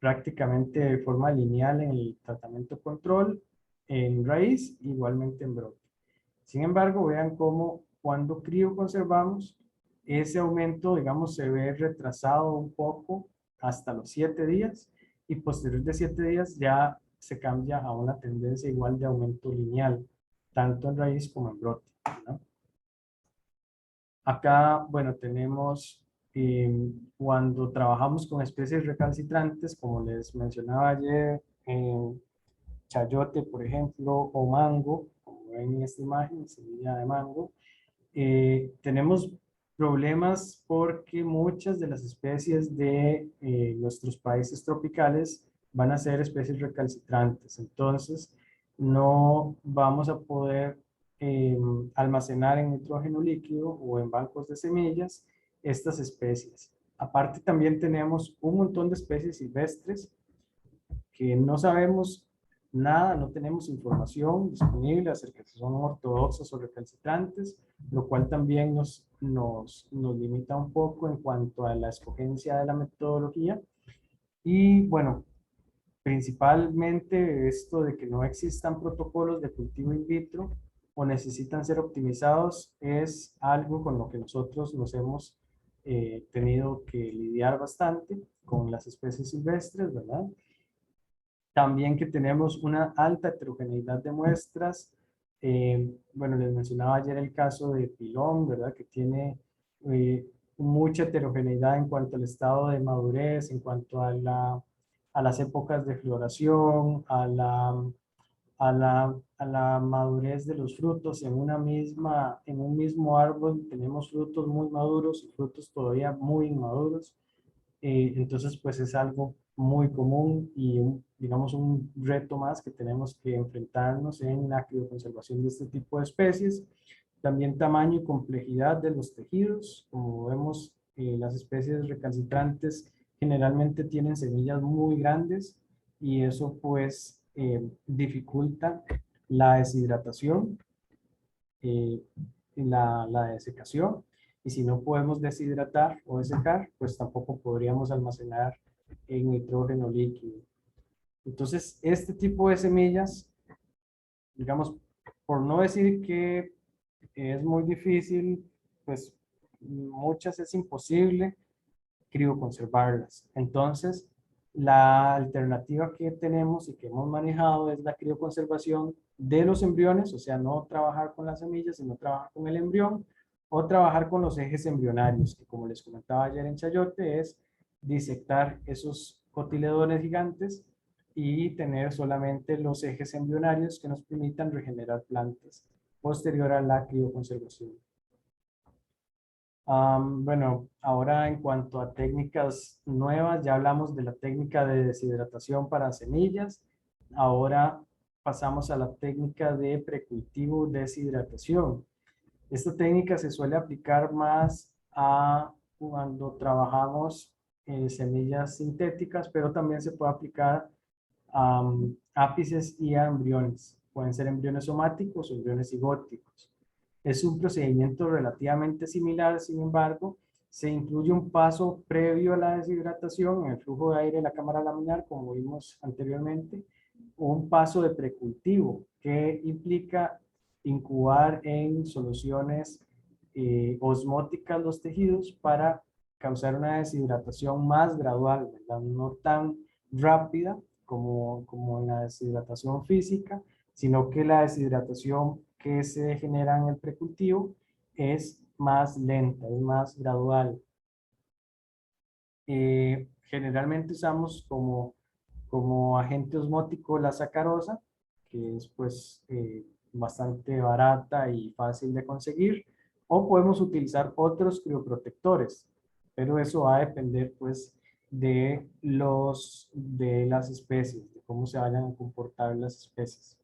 prácticamente de forma lineal en el tratamiento control, en raíz, igualmente en brote. Sin embargo, vean cómo cuando crioconservamos, ese aumento, digamos, se ve retrasado un poco hasta los 7 días y posterior de 7 días ya se cambia a una tendencia igual de aumento lineal, tanto en raíz como en brote, ¿no? Acá, bueno, tenemos cuando trabajamos con especies recalcitrantes, como les mencionaba ayer, chayote, por ejemplo, o mango, como ven en esta imagen, semilla de mango, tenemos problemas porque muchas de las especies de nuestros países tropicales van a ser especies recalcitrantes. Entonces, no vamos a poder almacenar en nitrógeno líquido o en bancos de semillas estas especies. Aparte, también tenemos un montón de especies silvestres que no sabemos nada, no tenemos información disponible acerca de si son ortodoxas o recalcitrantes, lo cual también nos limita un poco en cuanto a la escogencia de la metodología. Y bueno, principalmente esto de que no existan protocolos de cultivo in vitro o necesitan ser optimizados es algo con lo que nosotros nos hemos tenido que lidiar bastante con las especies silvestres, ¿verdad? También que tenemos una alta heterogeneidad de muestras. Bueno, les mencionaba ayer el caso de pilón, ¿verdad? Que tiene mucha heterogeneidad en cuanto al estado de madurez, en cuanto a las épocas de floración, a la madurez de los frutos. En un mismo árbol tenemos frutos muy maduros y frutos todavía muy inmaduros. Entonces, pues es algo muy común y digamos un reto más que tenemos que enfrentarnos en la crioconservación de este tipo de especies. También tamaño y complejidad de los tejidos. Como vemos, las especies recalcitrantes generalmente tienen semillas muy grandes y eso pues dificulta la deshidratación, eh, la desecación. Y si no podemos deshidratar o desecar, pues tampoco podríamos almacenar en nitrógeno líquido. Entonces, este tipo de semillas, digamos, por no decir que es muy difícil, pues muchas es imposible crioconservarlas. Entonces, la alternativa que tenemos y que hemos manejado es la crioconservación de los embriones, o sea, no trabajar con las semillas, sino trabajar con el embrión, o trabajar con los ejes embrionarios, que como les comentaba ayer en chayote, es disectar esos cotiledones gigantes y tener solamente los ejes embrionarios que nos permitan regenerar plantas posterior a la crioconservación. Bueno, ahora en cuanto a técnicas nuevas, ya hablamos de la técnica de deshidratación para semillas. Ahora pasamos a la técnica de precultivo deshidratación. Esta técnica se suele aplicar más a cuando trabajamos semillas sintéticas, pero también se puede aplicar a ápices y a embriones. Pueden ser embriones somáticos o embriones cigóticos. Es un procedimiento relativamente similar, sin embargo, se incluye un paso previo a la deshidratación en el flujo de aire de la cámara laminar, como vimos anteriormente, un paso de precultivo que implica incubar en soluciones osmóticas los tejidos para causar una deshidratación más gradual, ¿verdad? No tan rápida como en la deshidratación física, sino que la deshidratación que se genera en el precultivo es más lenta, es más gradual. Generalmente usamos como agente osmótico la sacarosa, que es pues bastante barata y fácil de conseguir, o podemos utilizar otros crioprotectores, pero eso va a depender pues de las especies, de cómo se vayan a comportar las especies.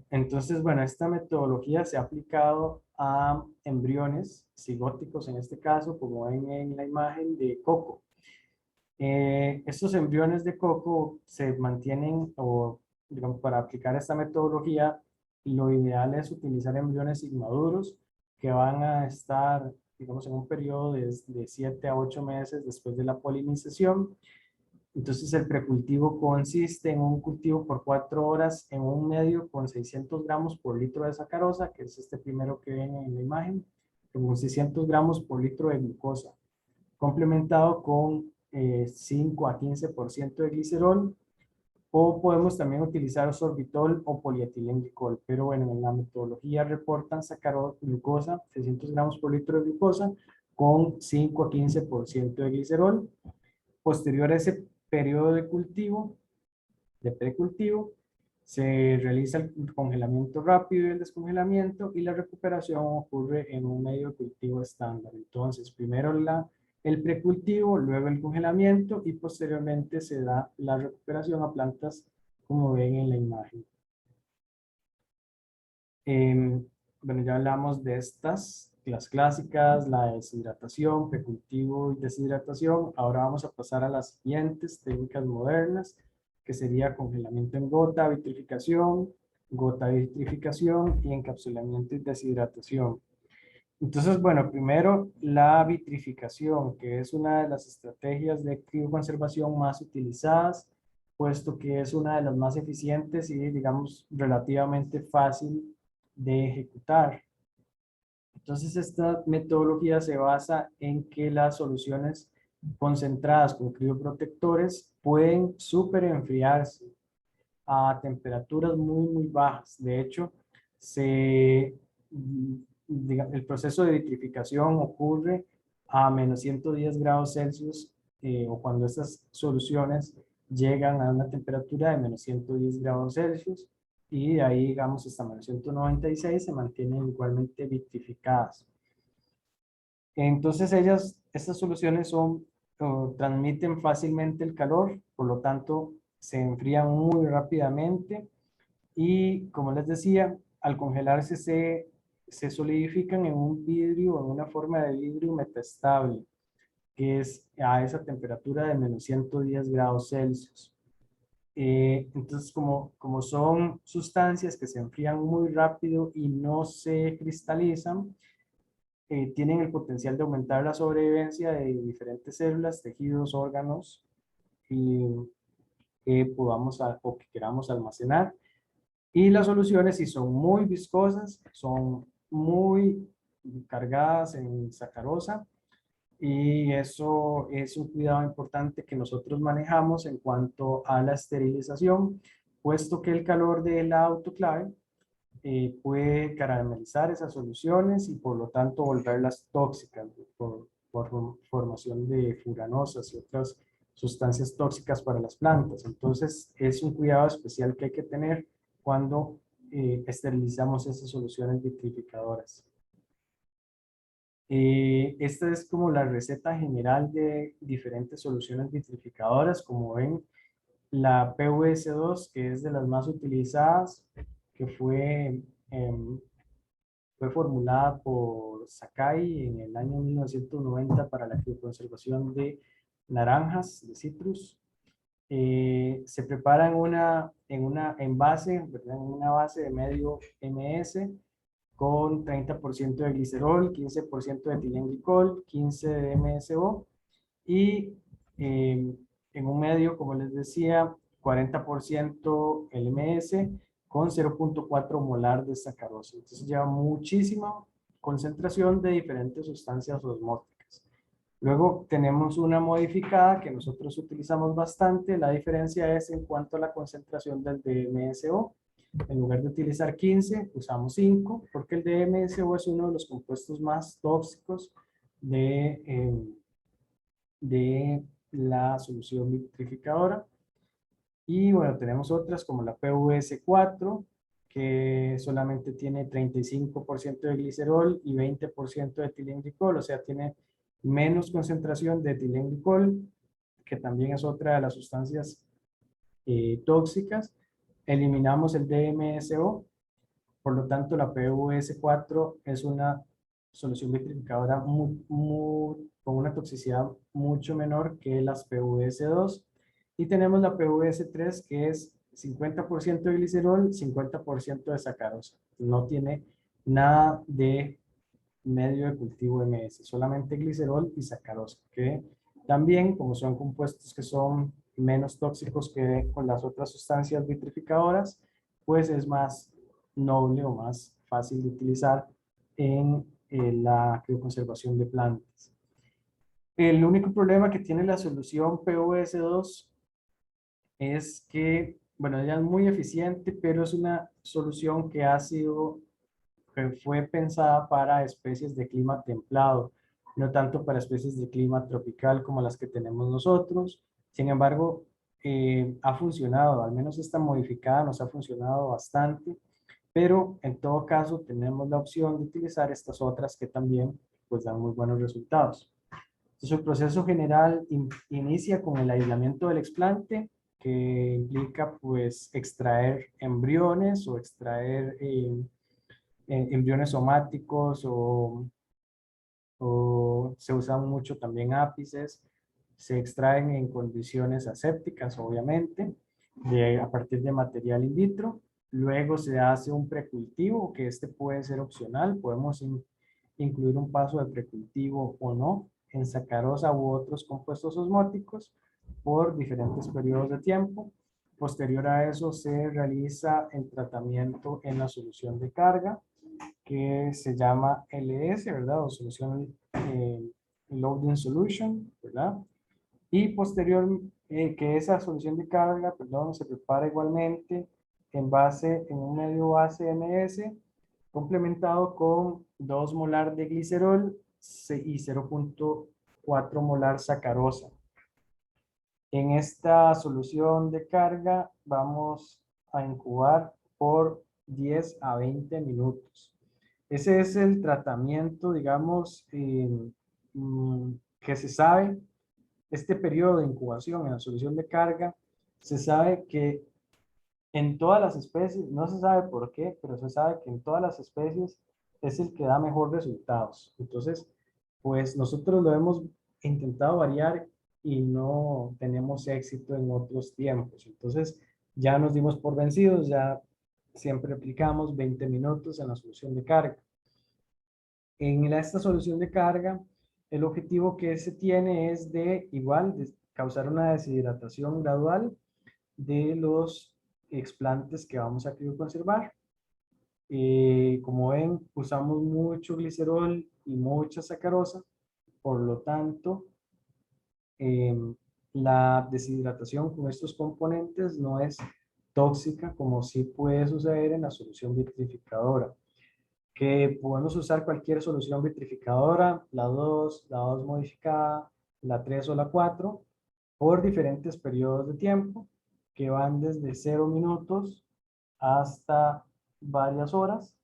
Entonces, bueno, esta metodología se ha aplicado a embriones cigóticos, en este caso, como ven en la imagen de coco. Estos embriones de coco se mantienen, o digamos, para aplicar esta metodología, lo ideal es utilizar embriones inmaduros que van a estar digamos, en un periodo de 7 a 8 meses después de la polinización. Entonces el precultivo consiste en un cultivo por 4 horas en un medio con 600 gramos por litro de sacarosa, que es este primero que ven en la imagen, con 600 gramos por litro de glucosa, complementado con 5 a 15% de glicerol, o podemos también utilizar sorbitol o polietilenglicol, pero bueno, en la metodología reportan glucosa, 600 gramos por litro de glucosa, con 5 a 15% de glicerol. Posterior a ese periodo de cultivo, de precultivo, se realiza el congelamiento rápido y el descongelamiento, y la recuperación ocurre en un medio de cultivo estándar. Entonces, primero el precultivo, luego el congelamiento y posteriormente se da la recuperación a plantas como ven en la imagen. Bueno, ya hablamos de estas, las clásicas, la deshidratación, precultivo y deshidratación. Ahora vamos a pasar a las siguientes técnicas modernas, que sería congelamiento en gota, vitrificación y encapsulamiento y deshidratación. Entonces, bueno, primero la vitrificación, que es una de las estrategias de crioconservación más utilizadas, puesto que es una de las más eficientes y, digamos, relativamente fácil de ejecutar. Entonces, esta metodología se basa en que las soluciones concentradas con crioprotectores pueden súper enfriarse a temperaturas muy bajas. De hecho, el proceso de vitrificación ocurre a menos 110 grados Celsius, o cuando estas soluciones llegan a una temperatura de menos 110 grados Celsius, y de ahí, digamos, hasta menos 196 se mantienen igualmente vitrificadas. Entonces estas soluciones transmiten fácilmente el calor, por lo tanto se enfrían muy rápidamente, y como les decía, al congelarse se solidifican en un vidrio, en una forma de vidrio metastable, que es a esa temperatura de menos 110 grados Celsius. Entonces, como son sustancias que se enfrían muy rápido y no se cristalizan, tienen el potencial de aumentar la sobrevivencia de diferentes células, tejidos, órganos, y que podamos o que queramos almacenar. Y las soluciones, si son muy viscosas, son muy cargadas en sacarosa, y eso es un cuidado importante que nosotros manejamos en cuanto a la esterilización, puesto que el calor de la autoclave puede caramelizar esas soluciones y por lo tanto volverlas tóxicas por formación de furanosas y otras sustancias tóxicas para las plantas. Entonces es un cuidado especial que hay que tener cuando esterilizamos esas soluciones vitrificadoras. Esta es como la receta general de diferentes soluciones vitrificadoras. Como ven, la PVS2, que es de las más utilizadas, que fue formulada por Sakai en el año 1990 para la crioconservación de naranjas, de citrus. Se prepara en una base, ¿verdad? En una base de medio ms, con 30% de glicerol, 15% de etilenglicol, 15 de MSO, y en un medio, como les decía, 40% LMS con 0.4 molar de sacarosa. Entonces lleva muchísima concentración de diferentes sustancias osmóticas. Luego tenemos una modificada que nosotros utilizamos bastante. La diferencia es en cuanto a la concentración del DMSO. En lugar de utilizar 15, usamos 5, porque el DMSO es uno de los compuestos más tóxicos de la solución vitrificadora. Y bueno, tenemos otras como la PVS4, que solamente tiene 35% de glicerol y 20% de etilenglicol, o sea, tiene menos concentración de etilenglicol, que también es otra de las sustancias tóxicas. Eliminamos el DMSO, por lo tanto la PVS4 es una solución vitrificadora con una toxicidad mucho menor que las PVS2. Y tenemos la PVS3, que es 50% de glicerol, 50% de sacarosa. No tiene nada de medio de cultivo MS, solamente glicerol y sacarosa, que también, como son compuestos que son menos tóxicos que con las otras sustancias vitrificadoras, pues es más noble o más fácil de utilizar en la crioconservación de plantas. El único problema que tiene la solución POS2 es que, bueno, ella es muy eficiente, pero es una solución que fue pensada para especies de clima templado, no tanto para especies de clima tropical como las que tenemos nosotros. Sin embargo, ha funcionado, al menos esta modificada nos ha funcionado bastante, pero en todo caso tenemos la opción de utilizar estas otras que también pues dan muy buenos resultados. Entonces, el proceso general inicia con el aislamiento del explante, que implica pues extraer embriones o extraer embriones somáticos o se usan mucho también ápices. Se extraen en condiciones asépticas, obviamente, a partir de material in vitro. Luego se hace un precultivo, que este puede ser opcional. Podemos incluir un paso de precultivo o no en sacarosa u otros compuestos osmóticos por diferentes periodos de tiempo. Posterior a eso se realiza el tratamiento en la solución de carga, que se llama LS, ¿verdad? O solución Loading Solution, ¿verdad? Y posterior, que esa solución de carga, perdón, se prepara igualmente en un medio base MS, complementado con 2 molar de glicerol y 0.4 molar sacarosa. En esta solución de carga vamos a incubar por 10 a 20 minutos. Ese es el tratamiento, digamos, que se sabe. Este periodo de incubación en la solución de carga, se sabe que en todas las especies, no se sabe por qué, pero se sabe que en todas las especies es el que da mejor resultados. Entonces, pues nosotros lo hemos intentado variar y no tenemos éxito en otros tiempos. Entonces, ya nos dimos por vencidos, ya siempre aplicamos 20 minutos en la solución de carga. En esta solución de carga, el objetivo que se tiene es de causar una deshidratación gradual de los explantes que vamos a crioconservar. Como ven, usamos mucho glicerol y mucha sacarosa, por lo tanto, la deshidratación con estos componentes no es tóxica como sí puede suceder en la solución vitrificadora, que podemos usar cualquier solución vitrificadora, la 2 modificada, la 3 o la 4, por diferentes periodos de tiempo que van desde 0 minutos hasta varias horas.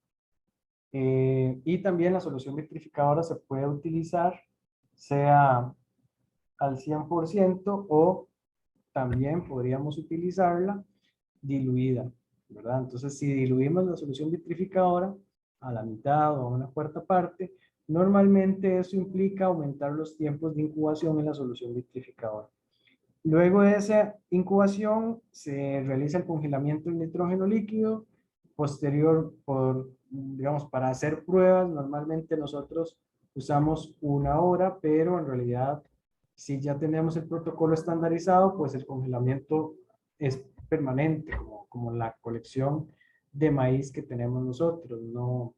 Y también la solución vitrificadora se puede utilizar sea al 100% o también podríamos utilizarla diluida, ¿verdad? Entonces, si diluimos la solución vitrificadora a la mitad o a una cuarta parte, normalmente eso implica aumentar los tiempos de incubación en la solución vitrificadora. Luego de esa incubación se realiza el congelamiento del nitrógeno líquido. Posterior, digamos, para hacer pruebas, normalmente nosotros usamos 1 hora, pero en realidad, si ya tenemos el protocolo estandarizado, pues el congelamiento es permanente, como la colección de maíz que tenemos nosotros. No,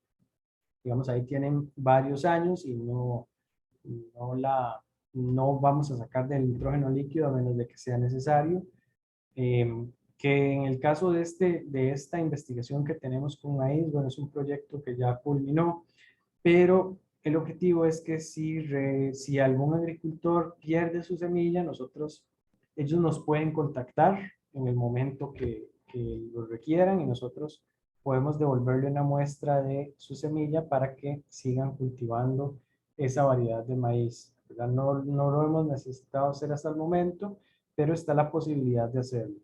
digamos, ahí tienen varios años y no la no vamos a sacar del nitrógeno líquido a menos de que sea necesario. Que en el caso de esta investigación que tenemos con maíz, bueno, es un proyecto que ya culminó, pero el objetivo es que si algún agricultor pierde su semilla, ellos nos pueden contactar en el momento que lo requieran y nosotros podemos devolverle una muestra de su semilla para que sigan cultivando esa variedad de maíz, ¿verdad? No lo hemos necesitado hacer hasta el momento, pero está la posibilidad de hacerlo.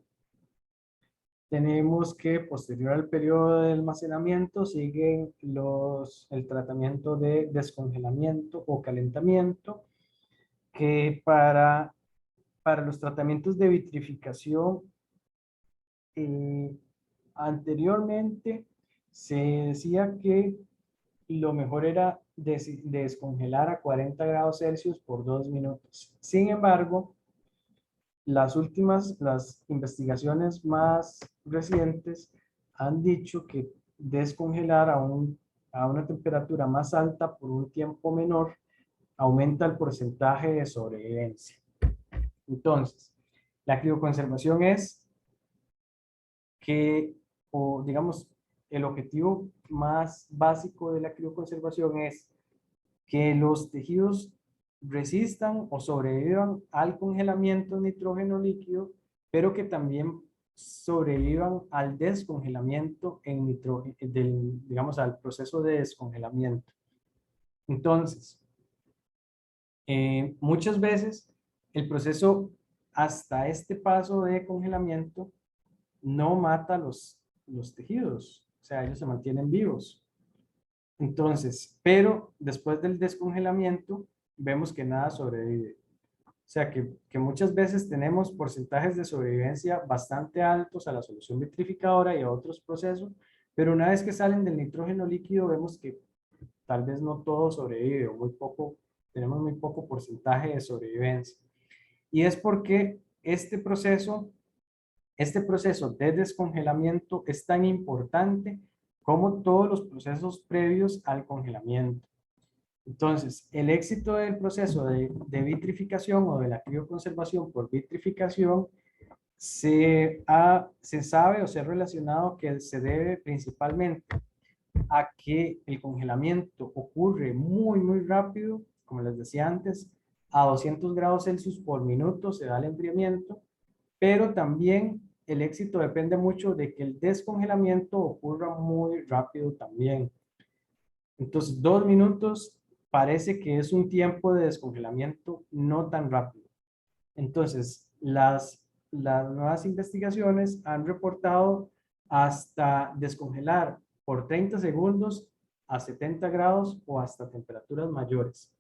Tenemos que, posterior al periodo de almacenamiento, siguen el tratamiento de descongelamiento o calentamiento, que para los tratamientos de vitrificación, anteriormente se decía que lo mejor era descongelar a 40 grados Celsius por 2 minutos. Sin embargo, las investigaciones más recientes han dicho que descongelar a una temperatura más alta por un tiempo menor aumenta el porcentaje de sobrevivencia. Entonces, la crioconservación es que, o digamos, el objetivo más básico de la crioconservación es que los tejidos resistan o sobrevivan al congelamiento de nitrógeno líquido, pero que también sobrevivan al descongelamiento en nitrógeno, digamos, al proceso de descongelamiento. Entonces, muchas veces el proceso hasta este paso de congelamiento no mata los tejidos, o sea, ellos se mantienen vivos. Entonces, pero después del descongelamiento, vemos que nada sobrevive. O sea, que muchas veces tenemos porcentajes de sobrevivencia bastante altos a la solución vitrificadora y a otros procesos, pero una vez que salen del nitrógeno líquido, vemos que tal vez no todo sobrevive, o muy poco, tenemos muy poco porcentaje de sobrevivencia. Y es porque este proceso de descongelamiento es tan importante como todos los procesos previos al congelamiento. Entonces, el éxito del proceso de vitrificación o de la crioconservación por vitrificación se sabe o se ha relacionado que se debe principalmente a que el congelamiento ocurre muy, muy rápido, como les decía antes, a 200 grados Celsius por minuto se da el enfriamiento, pero también el éxito depende mucho de que el descongelamiento ocurra muy rápido también. Entonces, 2 minutos parece que es un tiempo de descongelamiento no tan rápido. Entonces, las nuevas investigaciones han reportado hasta descongelar por 30 segundos a 70 grados o hasta temperaturas mayores.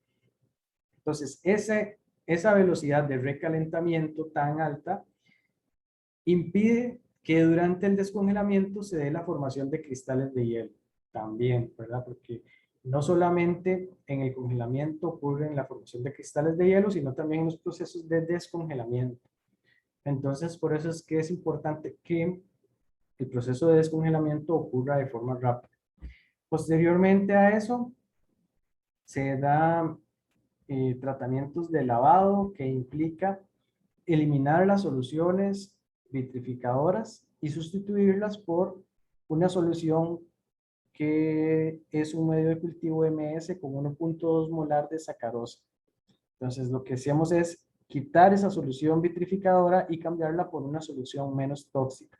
Entonces, esa velocidad de recalentamiento tan alta impide que durante el descongelamiento se dé la formación de cristales de hielo también, ¿verdad? Porque no solamente en el congelamiento ocurre la formación de cristales de hielo, sino también en los procesos de descongelamiento. Entonces, por eso es que es importante que el proceso de descongelamiento ocurra de forma rápida. Posteriormente a eso, se da tratamientos de lavado que implica eliminar las soluciones vitrificadoras y sustituirlas por una solución que es un medio de cultivo MS con 1.2 molar de sacarosa. Entonces, lo que hacemos es quitar esa solución vitrificadora y cambiarla por una solución menos tóxica.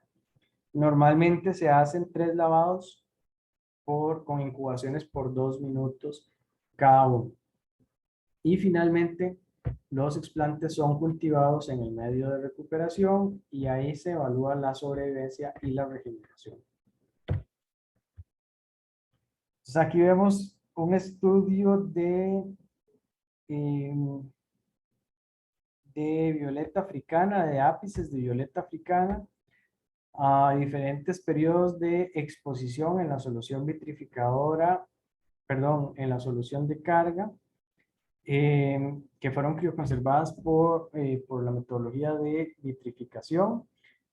Normalmente se hacen 3 lavados con incubaciones por 2 minutos cada uno. Y finalmente, los explantes son cultivados en el medio de recuperación y ahí se evalúa la sobrevivencia y la regeneración. Entonces aquí vemos un estudio de violeta africana, de ápices de violeta africana, a diferentes periodos de exposición en la solución vitrificadora, perdón, en la solución de carga, que fueron crioconservadas por la metodología de vitrificación.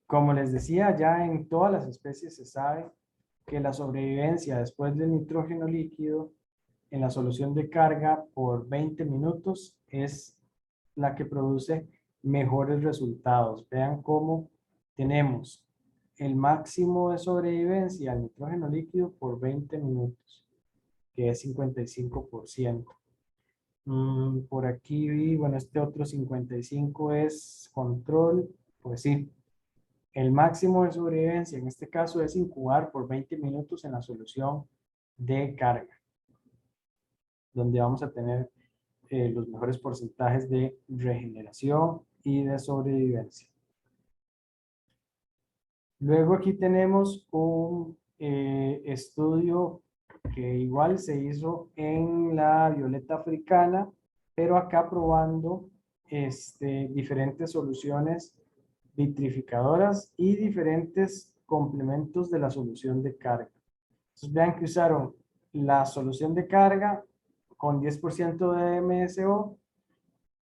Como les decía, ya en todas las especies se sabe que la sobrevivencia después del nitrógeno líquido en la solución de carga por 20 minutos es la que produce mejores resultados. Vean cómo tenemos el máximo de sobrevivencia al nitrógeno líquido por 20 minutos, que es 55%. Por aquí vi, bueno, este otro 55 es control, pues sí. El máximo de sobrevivencia en este caso es incubar por 20 minutos en la solución de carga, donde vamos a tener los mejores porcentajes de regeneración y de sobrevivencia. Luego aquí tenemos un estudio que igual se hizo en la violeta africana, pero acá probando diferentes soluciones vitrificadoras y diferentes complementos de la solución de carga. Entonces vean que usaron la solución de carga con 10% de MSO,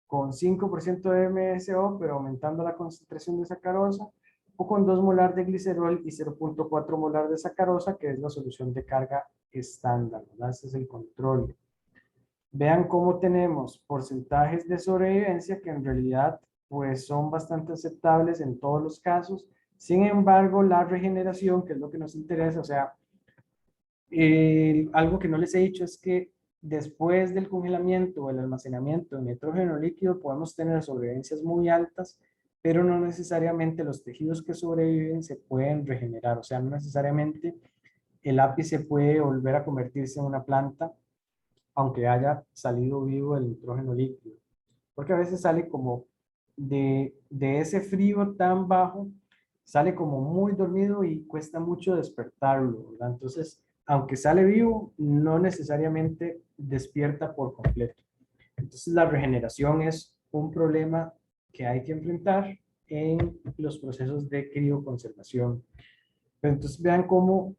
con 5% de MSO, pero aumentando la concentración de sacarosa, o con 2 molar de glicerol y 0.4 molar de sacarosa, que es la solución de carga estándar, ¿verdad? Ese es el control. Vean cómo tenemos porcentajes de sobrevivencia que en realidad pues son bastante aceptables en todos los casos. Sin embargo, la regeneración, que es lo que nos interesa, o sea, algo que no les he dicho es que después del congelamiento o el almacenamiento de nitrógeno líquido podemos tener sobrevivencias muy altas, pero no necesariamente los tejidos que sobreviven se pueden regenerar. O sea, no necesariamente el ápice puede volver a convertirse en una planta aunque haya salido vivo el nitrógeno líquido. Porque a veces sale como de ese frío tan bajo, sale como muy dormido y cuesta mucho despertarlo, ¿verdad? Entonces, aunque sale vivo, no necesariamente despierta por completo. Entonces, la regeneración es un problema que hay que enfrentar en los procesos de crioconservación. Pero entonces, vean cómo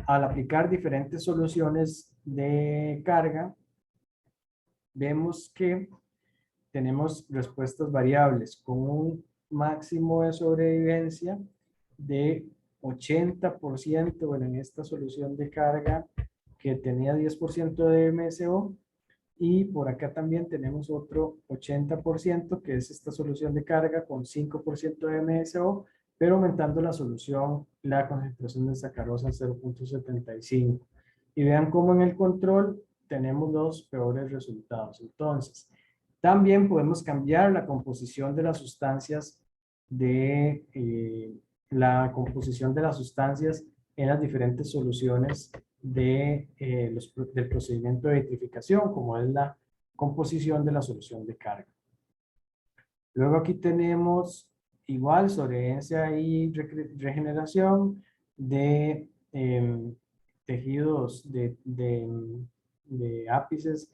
al aplicar diferentes soluciones de carga, vemos que tenemos respuestas variables con un máximo de sobrevivencia de 80%, bueno, en esta solución de carga que tenía 10% de MSO, y por acá también tenemos otro 80%, que es esta solución de carga con 5% de MSO, pero aumentando la solución, la concentración de sacarosa a 0.75. Y vean cómo en el control tenemos los peores resultados. Entonces, también podemos cambiar la composición de las sustancias en las diferentes soluciones del procedimiento de vitrificación, como es la composición de la solución de carga. Luego aquí tenemos igual sobrevivencia y regeneración de tejidos de ápices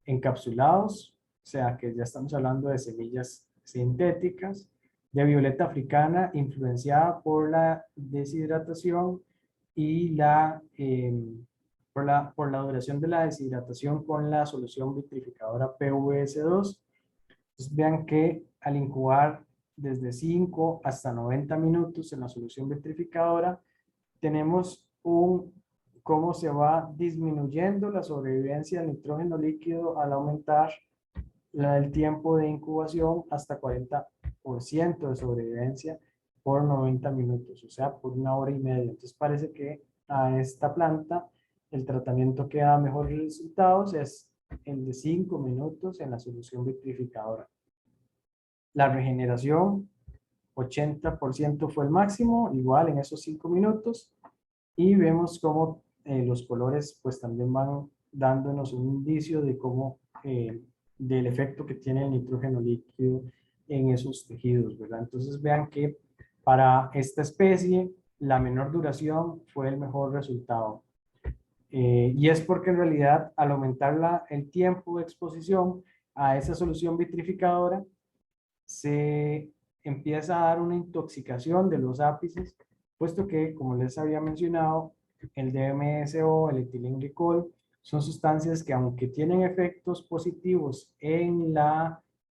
encapsulados, o sea que ya estamos hablando de semillas sintéticas, de violeta africana influenciada por la deshidratación y por la duración de la deshidratación con la solución vitrificadora PVS2. Entonces vean que al incubar desde 5 hasta 90 minutos en la solución vitrificadora, tenemos cómo se va disminuyendo la sobrevivencia del nitrógeno líquido al aumentar el tiempo de incubación hasta 40% de sobrevivencia por 90 minutos, o sea, por 1 hora y media. Entonces parece que a esta planta el tratamiento que da mejores resultados es el de 5 minutos en la solución vitrificadora. La regeneración, 80% fue el máximo, igual en esos 5 minutos. Y vemos cómo los colores pues también van dándonos un indicio de cómo, del efecto que tiene el nitrógeno líquido en esos tejidos, ¿verdad? Entonces vean que para esta especie la menor duración fue el mejor resultado. Y es porque en realidad al aumentar el tiempo de exposición a esa solución vitrificadora, se empieza a dar una intoxicación de los ápices, puesto que, como les había mencionado, el DMSO, el etilenglicol, son sustancias que aunque tienen efectos positivos en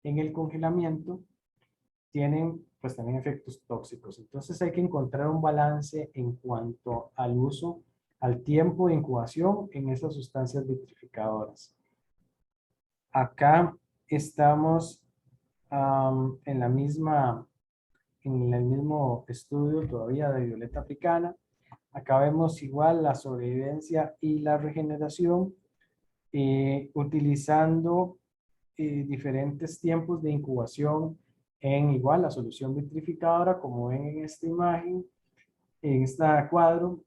el congelamiento, tienen pues también efectos tóxicos. Entonces hay que encontrar un balance en cuanto al uso, al tiempo de incubación en esas sustancias vitrificadoras. Acá estamos en el mismo estudio todavía de violeta africana. Acá vemos igual la sobrevivencia y la regeneración utilizando diferentes tiempos de incubación en igual la solución vitrificadora, como ven en esta imagen, en este cuadro.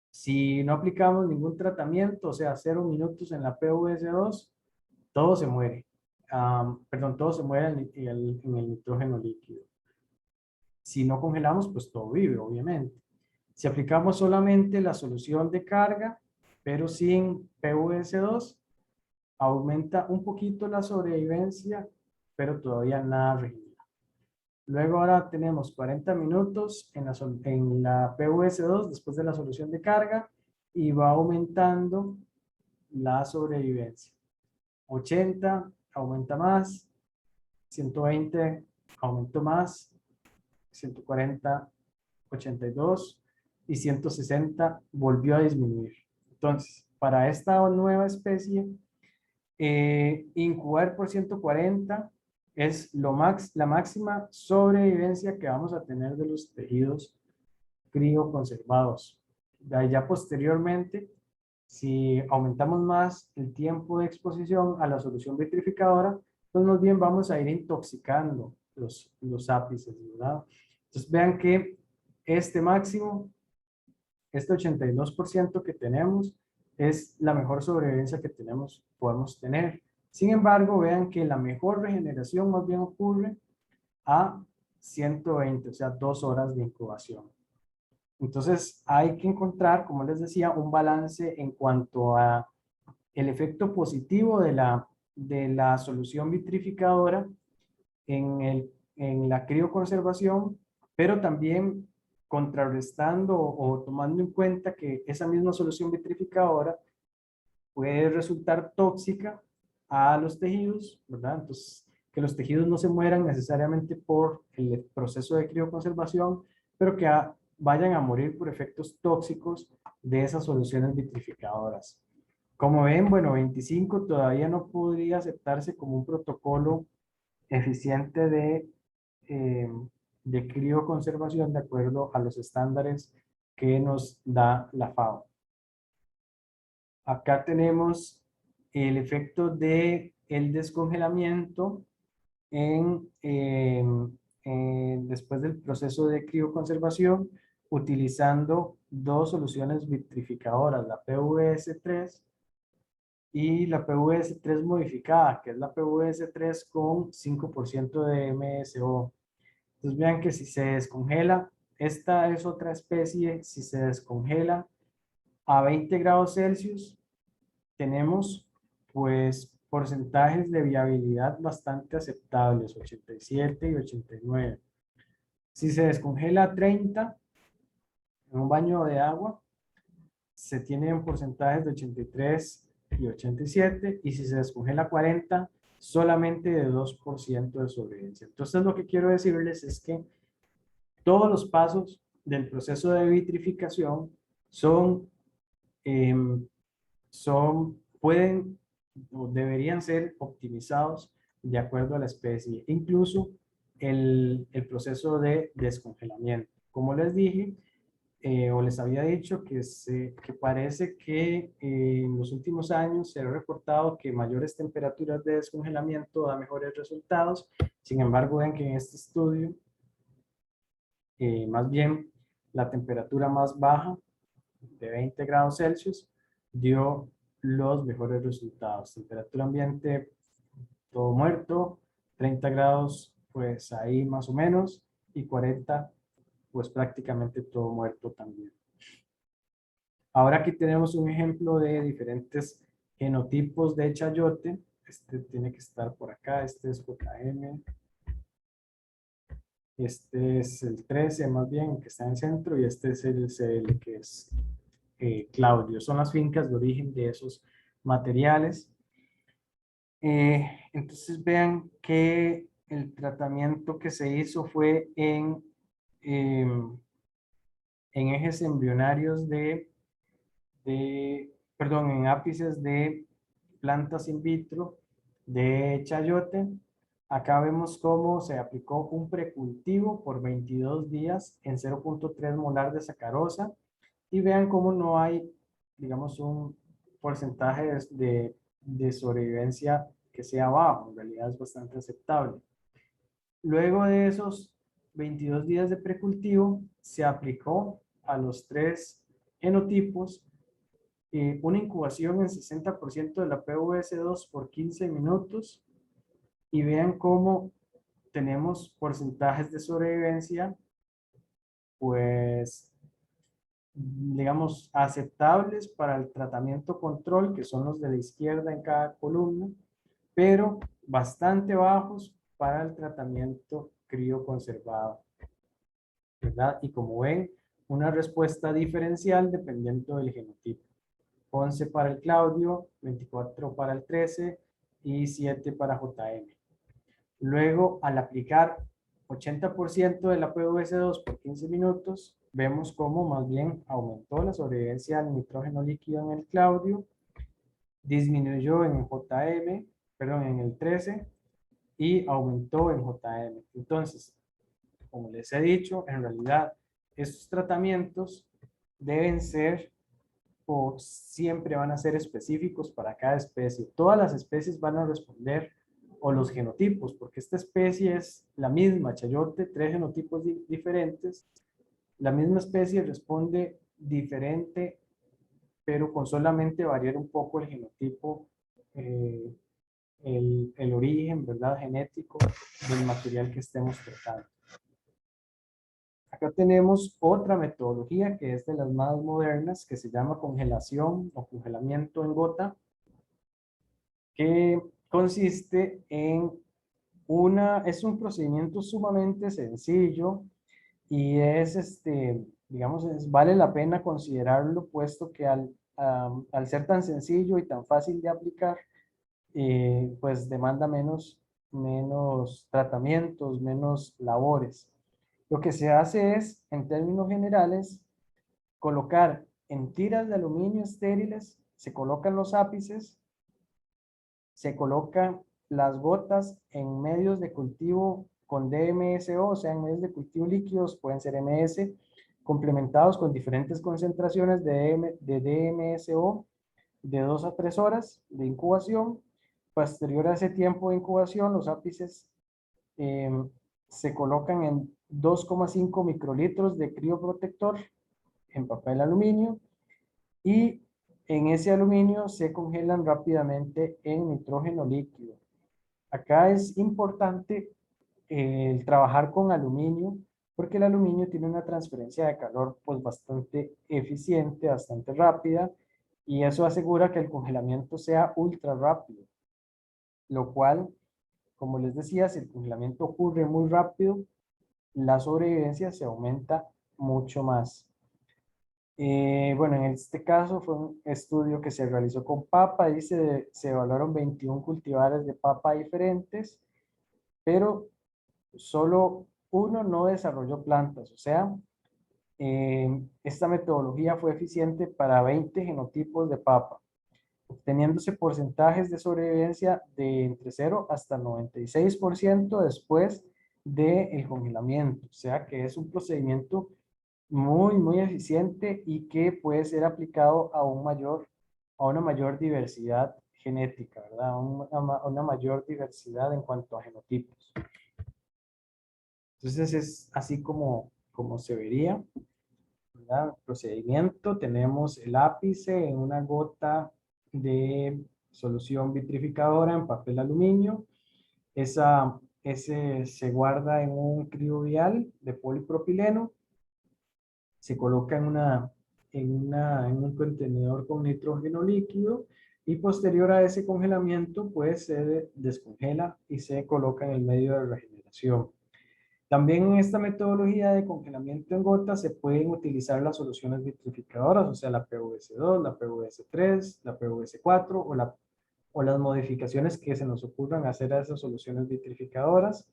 Si no aplicamos ningún tratamiento, o sea, 0 minutos en la PVS2, todo se muere. Perdón, todo se muere en el nitrógeno líquido. Si no congelamos, pues todo vive, obviamente. Si aplicamos solamente la solución de carga, pero sin PVS2, aumenta un poquito la sobrevivencia, pero todavía nada regenera. Luego ahora tenemos 40 minutos en la PVS2 después de la solución de carga y va aumentando la sobrevivencia. 80 aumenta más, 120 aumentó más, 140, 82 y 160 volvió a disminuir. Entonces, para esta nueva especie, incubar por 140 es la máxima sobrevivencia que vamos a tener de los tejidos crioconservados. De ahí ya posteriormente, si aumentamos más el tiempo de exposición a la solución vitrificadora, pues más bien vamos a ir intoxicando los ápices, ¿verdad? Entonces vean que este máximo, este 82% que tenemos, es la mejor sobrevivencia que podemos tener. Sin embargo, vean que la mejor regeneración más bien ocurre a 120, o sea, 2 horas de incubación. Entonces hay que encontrar, como les decía, un balance en cuanto a el efecto positivo de la solución vitrificadora en la crioconservación, pero también contrarrestando o tomando en cuenta que esa misma solución vitrificadora puede resultar tóxica a los tejidos, ¿verdad? Entonces, que los tejidos no se mueran necesariamente por el proceso de crioconservación, pero que vayan a morir por efectos tóxicos de esas soluciones vitrificadoras. Como ven, bueno, 25 todavía no podría aceptarse como un protocolo eficiente de crioconservación de acuerdo a los estándares que nos da la FAO. Acá tenemos el efecto de el descongelamiento después del proceso de crioconservación utilizando dos soluciones vitrificadoras, la PVS3 y la PVS3 modificada, que es la PVS3 con 5% de MSO. Entonces vean que si se descongela, esta es otra especie, si se descongela a 20 grados Celsius, tenemos pues porcentajes de viabilidad bastante aceptables, 87 y 89. Si se descongela a 30 en un baño de agua, se tienen porcentajes de 83 y 87, y si se descongela a 40, solamente de 2% de sobrevivencia. Entonces lo que quiero decirles es que todos los pasos del proceso de vitrificación pueden o deberían ser optimizados de acuerdo a la especie, incluso el proceso de descongelamiento. Como les dije, o les había dicho que parece que en los últimos años se ha reportado que mayores temperaturas de descongelamiento da mejores resultados. Sin embargo, ven que en este estudio, más bien la temperatura más baja de 20 grados Celsius dio los mejores resultados. Temperatura ambiente, todo muerto, 30 grados, pues ahí más o menos, y 40, pues prácticamente todo muerto también. Ahora aquí tenemos un ejemplo de diferentes genotipos de chayote. Este tiene que estar por acá, este es JM. Este es el 13 más bien, que está en el centro, y este es el CL, que es Claudio. Son las fincas de origen de esos materiales. Entonces vean que el tratamiento que se hizo fue en ejes embrionarios perdón, en ápices de plantas in vitro de chayote. Acá vemos cómo se aplicó un precultivo por 22 días en 0.3 molar de sacarosa, y vean cómo no hay, digamos, un porcentaje de sobrevivencia que sea bajo, en realidad es bastante aceptable. Luego de esos 22 días de precultivo, se aplicó a los 3 genotipos una incubación en 60% de la PVS2 por 15 minutos, y vean cómo tenemos porcentajes de sobrevivencia, pues, digamos, aceptables para el tratamiento control, que son los de la izquierda en cada columna, pero bastante bajos para el tratamiento crioconservado, ¿verdad? Y como ven, una respuesta diferencial dependiendo del genotipo. 11 para el Claudio, 24 para el 13 y 7 para JM. Luego, al aplicar 80% de la PVS2 por 15 minutos, vemos cómo más bien aumentó la sobrevivencia del nitrógeno líquido en el Claudio, disminuyó en JM, perdón, en el 13 y aumentó en JM. Entonces, como les he dicho, en realidad estos tratamientos deben ser o siempre van a ser específicos para cada especie. Todas las especies van a responder, o los genotipos, porque esta especie es la misma, chayote, 3 genotipos diferentes. La misma especie responde diferente, pero con solamente variar un poco el genotipo, el origen, ¿verdad? Genético del material que estemos tratando. Acá tenemos otra metodología que es de las más modernas, que se llama congelación o congelamiento en gota, que consiste en es un procedimiento sumamente sencillo y es, digamos, vale la pena considerarlo, puesto que al ser tan sencillo y tan fácil de aplicar, pues demanda menos tratamientos, menos labores. Lo que se hace es, en términos generales, colocar en tiras de aluminio estériles, se colocan los ápices, se colocan las gotas en medios de cultivo con DMSO, o sea, en medios de cultivo líquidos, pueden ser MS, complementados con diferentes concentraciones de DMSO de 2 a 3 horas de incubación. Posterior a ese tiempo de incubación, los ápices se colocan en 2,5 microlitros de crioprotector en papel aluminio y en ese aluminio se congelan rápidamente en nitrógeno líquido. Acá es importante el trabajar con aluminio, porque el aluminio tiene una transferencia de calor pues bastante eficiente, bastante rápida, y eso asegura que el congelamiento sea ultra rápido, lo cual, como les decía, si el congelamiento ocurre muy rápido, la sobrevivencia se aumenta mucho más. Bueno, en este caso fue un estudio que se realizó con papa y se evaluaron 21 cultivares de papa diferentes, pero solo uno no desarrolló plantas. O sea, esta metodología fue eficiente para 20 genotipos de papa, obteniéndose porcentajes de sobrevivencia de entre 0 hasta 96% después del congelamiento. O sea que es un procedimiento muy eficiente y que puede ser aplicado a una mayor diversidad genética, ¿verdad? A una mayor diversidad en cuanto a genotipos. Entonces es así como se vería, ¿verdad? El procedimiento: tenemos el ápice en una gota de solución vitrificadora en papel aluminio. Ese se guarda en un criovial de polipropileno, se coloca en un contenedor con nitrógeno líquido y posterior a ese congelamiento pues se descongela y se coloca en el medio de regeneración. También en esta metodología de congelamiento en gotas se pueden utilizar las soluciones vitrificadoras, o sea, la PVS2, la PVS3, la PVS4 o las modificaciones que se nos ocurran hacer a esas soluciones vitrificadoras.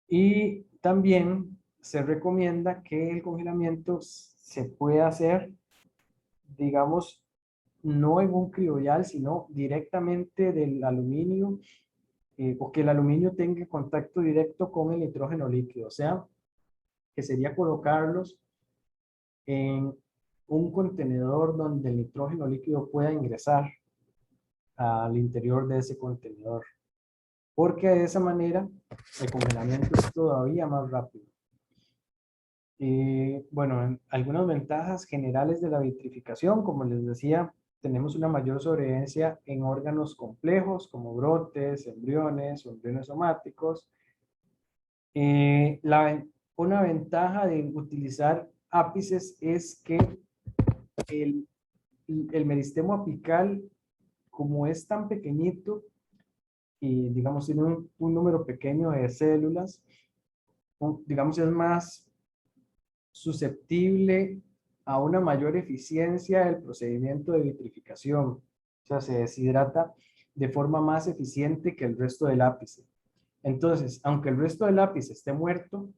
Y también se recomienda que el congelamiento se pueda hacer, digamos, no en un criovial, sino directamente del aluminio, o que el aluminio tenga contacto directo con el nitrógeno líquido. O sea, que sería colocarlos en un contenedor donde el nitrógeno líquido pueda ingresar al interior de ese contenedor, porque de esa manera el congelamiento es todavía más rápido. Bueno, algunas ventajas generales de la vitrificación, como les decía, tenemos una mayor sobrevivencia en órganos complejos como brotes, embriones o embriones somáticos. Una ventaja de utilizar ápices es que el meristemo apical, como es tan pequeñito y digamos tiene un número pequeño de células, digamos es más susceptible a una mayor eficiencia del procedimiento de vitrificación. O sea, se deshidrata de forma más eficiente que el resto del ápice. Entonces, aunque el resto del ápice esté muerto,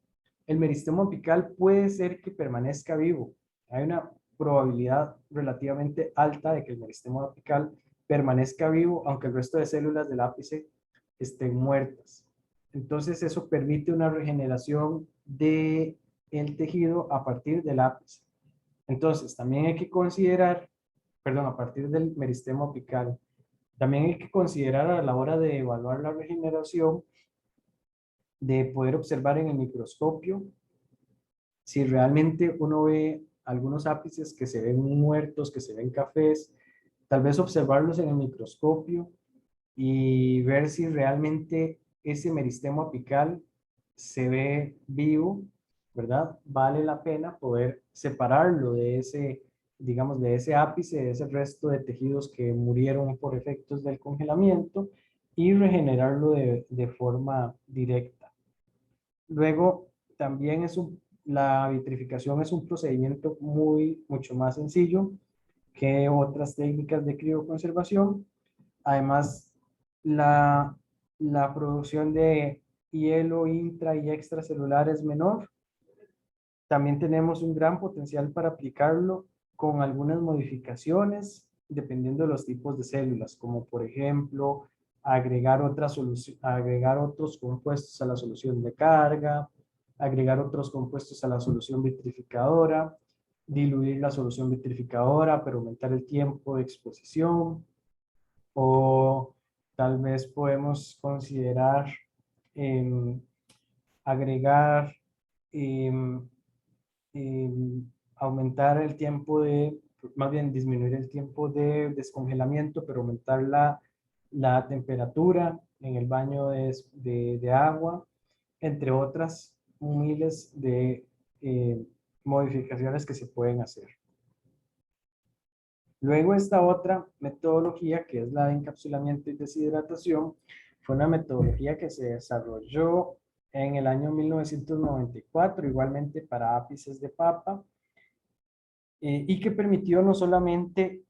el meristemo apical puede ser que permanezca vivo. Hay una probabilidad relativamente alta de que el meristemo apical permanezca vivo, aunque el resto de células del ápice estén muertas. Entonces, eso permite una regeneración del tejido a partir del ápice. Entonces, también hay que considerar, perdón, a partir del meristemo apical, también hay que considerar a la hora de evaluar la regeneración, de poder observar en el microscopio si realmente uno ve algunos ápices que se ven muertos, que se ven cafés, tal vez observarlos en el microscopio y ver si realmente ese meristemo apical se ve vivo, ¿verdad? Vale la pena poder separarlo de ese, digamos, de ese ápice, de ese resto de tejidos que murieron por efectos del congelamiento y regenerarlo de forma directa. Luego, también la vitrificación es un procedimiento mucho más sencillo que otras técnicas de crioconservación. Además, la producción de hielo intra y extracelular es menor. También tenemos un gran potencial para aplicarlo con algunas modificaciones dependiendo de los tipos de células, como por ejemplo agregar otros compuestos a la solución de carga, agregar otros compuestos a la solución vitrificadora, diluir la solución vitrificadora para aumentar el tiempo de exposición, o tal vez podemos considerar agregar, em, aumentar el tiempo más bien disminuir el tiempo de descongelamiento, pero aumentar la temperatura en el baño de agua, entre otras miles de modificaciones que se pueden hacer. Luego esta otra metodología, que es la de encapsulamiento y deshidratación, fue una metodología que se desarrolló en el año 1994, igualmente para ápices de papa, y que permitió no solamente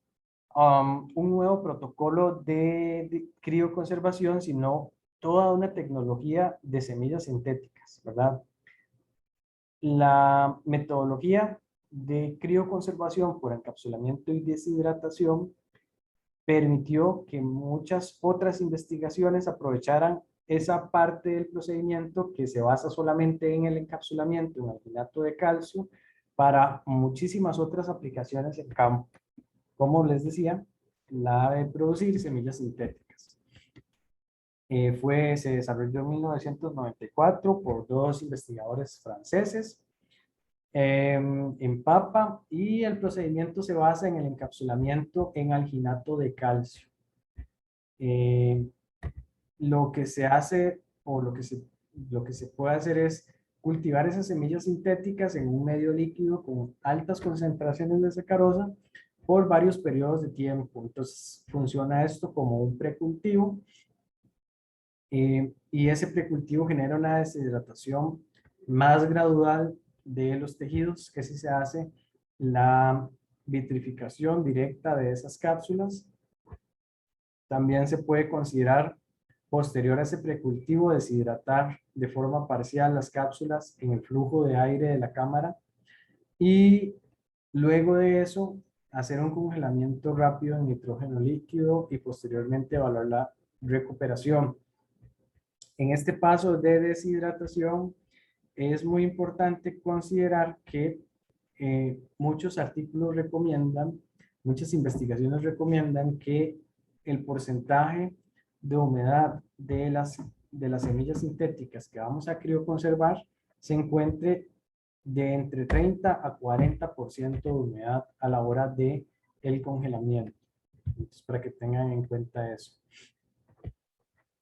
un nuevo protocolo de crioconservación, sino toda una tecnología de semillas sintéticas, ¿verdad? La metodología de crioconservación por encapsulamiento y deshidratación permitió que muchas otras investigaciones aprovecharan esa parte del procedimiento que se basa solamente en el encapsulamiento en alginato de calcio para muchísimas otras aplicaciones en campo. Como les decía, la de producir semillas sintéticas. Se desarrolló en 1994 por dos investigadores franceses en papa, y el procedimiento se basa en el encapsulamiento en alginato de calcio. Lo que se hace o lo que se puede hacer es cultivar esas semillas sintéticas en un medio líquido con altas concentraciones de sacarosa por varios periodos de tiempo. Entonces funciona esto como un precultivo, y ese precultivo genera una deshidratación más gradual de los tejidos que si se hace la vitrificación directa de esas cápsulas. También se puede considerar, posterior a ese precultivo, deshidratar de forma parcial las cápsulas en el flujo de aire de la cámara, y luego de eso hacer un congelamiento rápido en nitrógeno líquido y posteriormente evaluar la recuperación. En este paso de deshidratación es muy importante considerar que muchos artículos recomiendan, muchas investigaciones recomiendan que el porcentaje de humedad de las semillas sintéticas que vamos a crioconservar se encuentre de entre 30 a 40% de humedad a la hora de el congelamiento. Entonces, para que tengan en cuenta eso.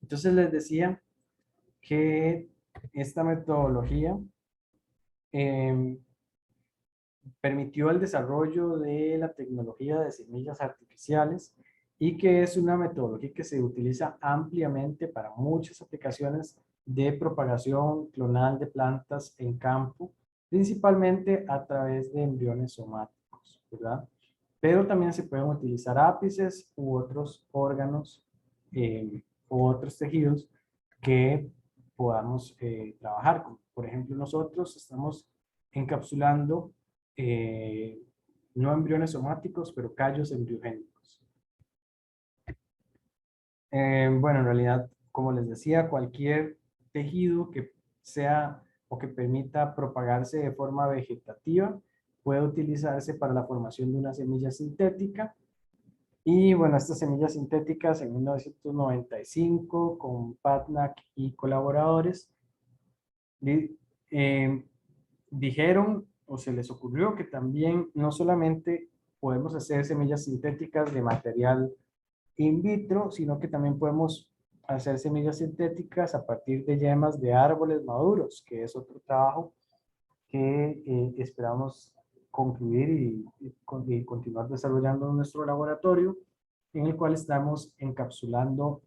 Entonces les decía que esta metodología permitió el desarrollo de la tecnología de semillas artificiales, y que es una metodología que se utiliza ampliamente para muchas aplicaciones de propagación clonal de plantas en campo, principalmente a través de embriones somáticos. somáticos, ¿verdad? Pero también se pueden utilizar ápices u otros órganos u otros tejidos que podamos trabajar. Por ejemplo, nosotros estamos encapsulando no embriones somáticos, pero callos embriogénicos. Bueno, en realidad, como les decía, cualquier tejido que sea o que permita propagarse de forma vegetativa puede utilizarse para la formación de una semilla sintética. Y bueno, estas semillas sintéticas en 1995 con Patnack y colaboradores eh, dijeron o se les ocurrió que también no solamente podemos hacer semillas sintéticas de material in vitro, sino que también podemos hacer semillas sintéticas a partir de yemas de árboles maduros, que es otro trabajo que esperamos concluir y continuar desarrollando en nuestro laboratorio, en el cual estamos encapsulando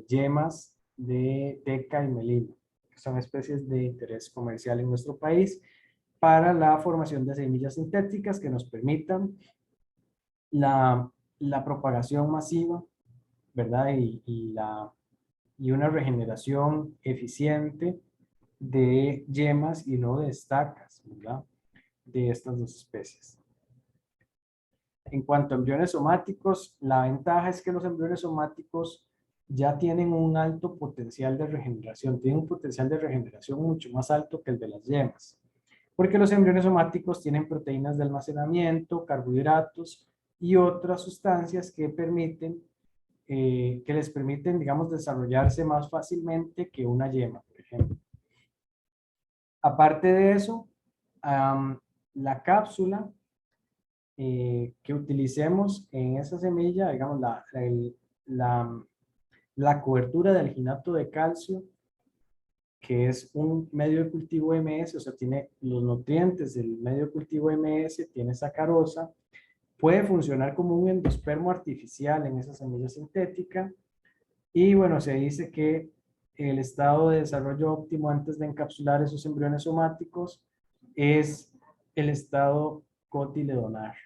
yemas de teca y melino, que son especies de interés comercial en nuestro país, para la formación de semillas sintéticas que nos permitan la propagación masiva, ¿verdad? Y una regeneración eficiente de yemas y no de estacas, ¿verdad? De estas dos especies. En cuanto a embriones somáticos, la ventaja es que los embriones somáticos ya tienen un alto potencial de regeneración, tienen un potencial de regeneración mucho más alto que el de las yemas, porque los embriones somáticos tienen proteínas de almacenamiento, carbohidratos y otras sustancias que les permiten, digamos, desarrollarse más fácilmente que una yema, por ejemplo. Aparte de eso, la cápsula que utilicemos en esa semilla, digamos, la cobertura de alginato de calcio, que es un medio de cultivo MS, o sea, tiene los nutrientes del medio de cultivo MS, tiene sacarosa, puede funcionar como un endospermo artificial en esa semilla sintética. Y bueno, se dice que el estado de desarrollo óptimo antes de encapsular esos embriones somáticos es el estado cotiledonar.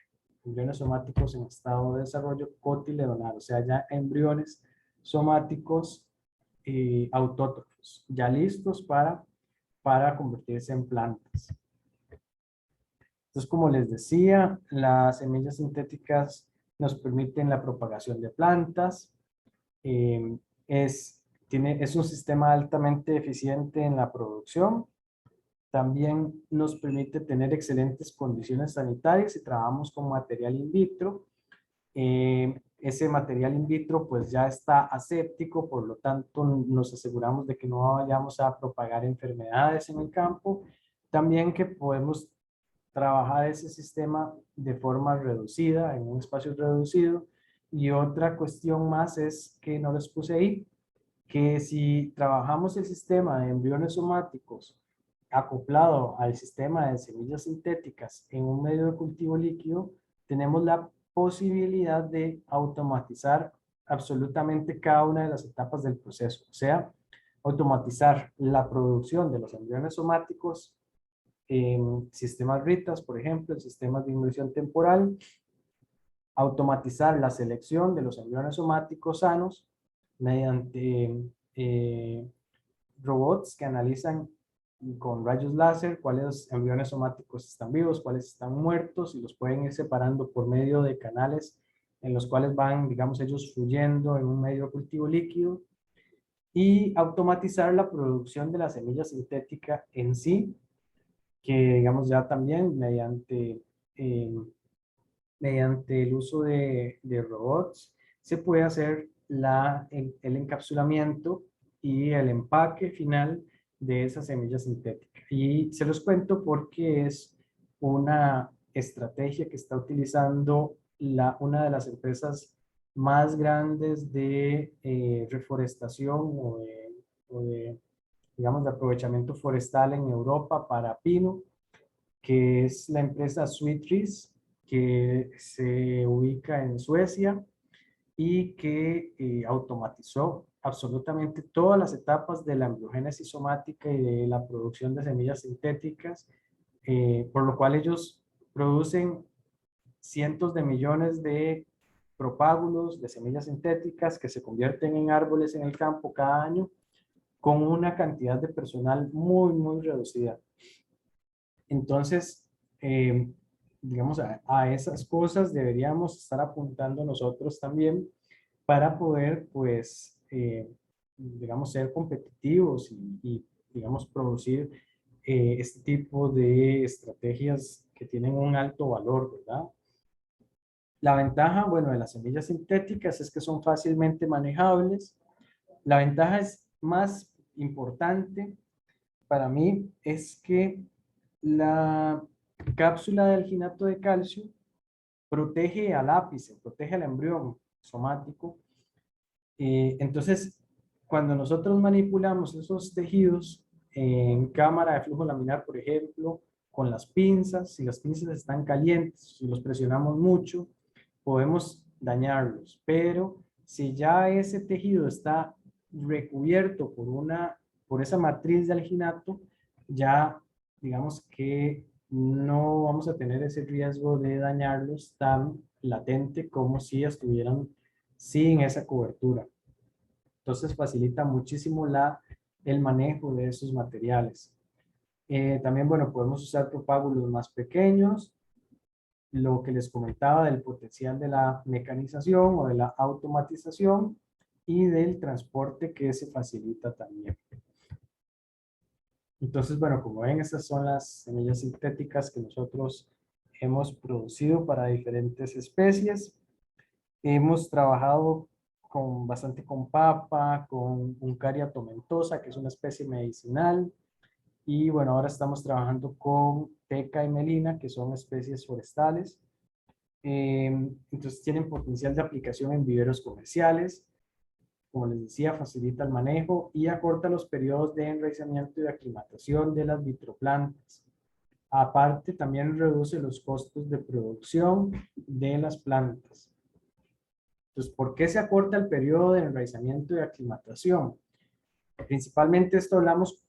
Embriones somáticos en estado de desarrollo cotiledonar, o sea, ya embriones somáticos autótrofos, ya listos para convertirse en plantas. Entonces, como les decía, las semillas sintéticas nos permiten la propagación de plantas. Es un sistema altamente eficiente en la producción. También nos permite tener excelentes condiciones sanitarias si trabajamos con material in vitro. Ese material in vitro pues ya está aséptico, por lo tanto nos aseguramos de que no vayamos a propagar enfermedades en el campo. También que podemos trabajar ese sistema de forma reducida, en un espacio reducido. Y otra cuestión más es que no les puse ahí, que si trabajamos el sistema de embriones somáticos acoplado al sistema de semillas sintéticas en un medio de cultivo líquido, tenemos la posibilidad de automatizar absolutamente cada una de las etapas del proceso. O sea, automatizar la producción de los embriones somáticos en sistemas RITAS, por ejemplo, en sistemas de inmersión temporal, automatizar la selección de los embriones somáticos sanos mediante robots que analizan con rayos láser cuáles embriones somáticos están vivos, cuáles están muertos, y los pueden ir separando por medio de canales en los cuales van, digamos, ellos fluyendo en un medio de cultivo líquido, y automatizar la producción de la semilla sintética en sí, que digamos ya también mediante el uso de robots se puede hacer el encapsulamiento y el empaque final de esa semilla sintética. Y se los cuento porque es una estrategia que está utilizando una de las empresas más grandes de reforestación digamos, de aprovechamiento forestal en Europa para pino, que es la empresa Sweet Trees, que se ubica en Suecia y que automatizó absolutamente todas las etapas de la embriogénesis somática y de la producción de semillas sintéticas, por lo cual ellos producen cientos de millones de propágulos, de semillas sintéticas que se convierten en árboles en el campo cada año con una cantidad de personal muy, muy reducida. Entonces, digamos, a esas cosas deberíamos estar apuntando nosotros también para poder, pues, digamos, ser competitivos y, digamos, producir este tipo de estrategias que tienen un alto valor, ¿verdad? La ventaja, bueno, de las semillas sintéticas es que son fácilmente manejables. La ventaja es más importante para mí es que la cápsula de alginato de calcio protege al ápice, protege al embrión somático. Entonces, cuando nosotros manipulamos esos tejidos en cámara de flujo laminar, por ejemplo, con las pinzas, si las pinzas están calientes, si los presionamos mucho, podemos dañarlos. Pero si ya ese tejido está recubierto por esa matriz de alginato, ya digamos que no vamos a tener ese riesgo de dañarlos tan latente como si estuvieran sin esa cobertura. Entonces facilita muchísimo el manejo de esos materiales. También, bueno, podemos usar propágulos más pequeños. Lo que les comentaba del potencial de la mecanización o de la automatización y del transporte que se facilita también. Entonces, bueno, como ven, estas son las semillas sintéticas que nosotros hemos producido para diferentes especies. Hemos trabajado bastante con papa, con Uncaria tomentosa, que es una especie medicinal. Y bueno, ahora estamos trabajando con teca y melina, que son especies forestales. Entonces tienen potencial de aplicación en viveros comerciales. Como les decía, facilita el manejo y acorta los periodos de enraizamiento y de aclimatación de las vitroplantas. Aparte, también reduce los costos de producción de las plantas. Entonces, ¿por qué se acorta el periodo de enraizamiento y de aclimatación? Principalmente esto hablamos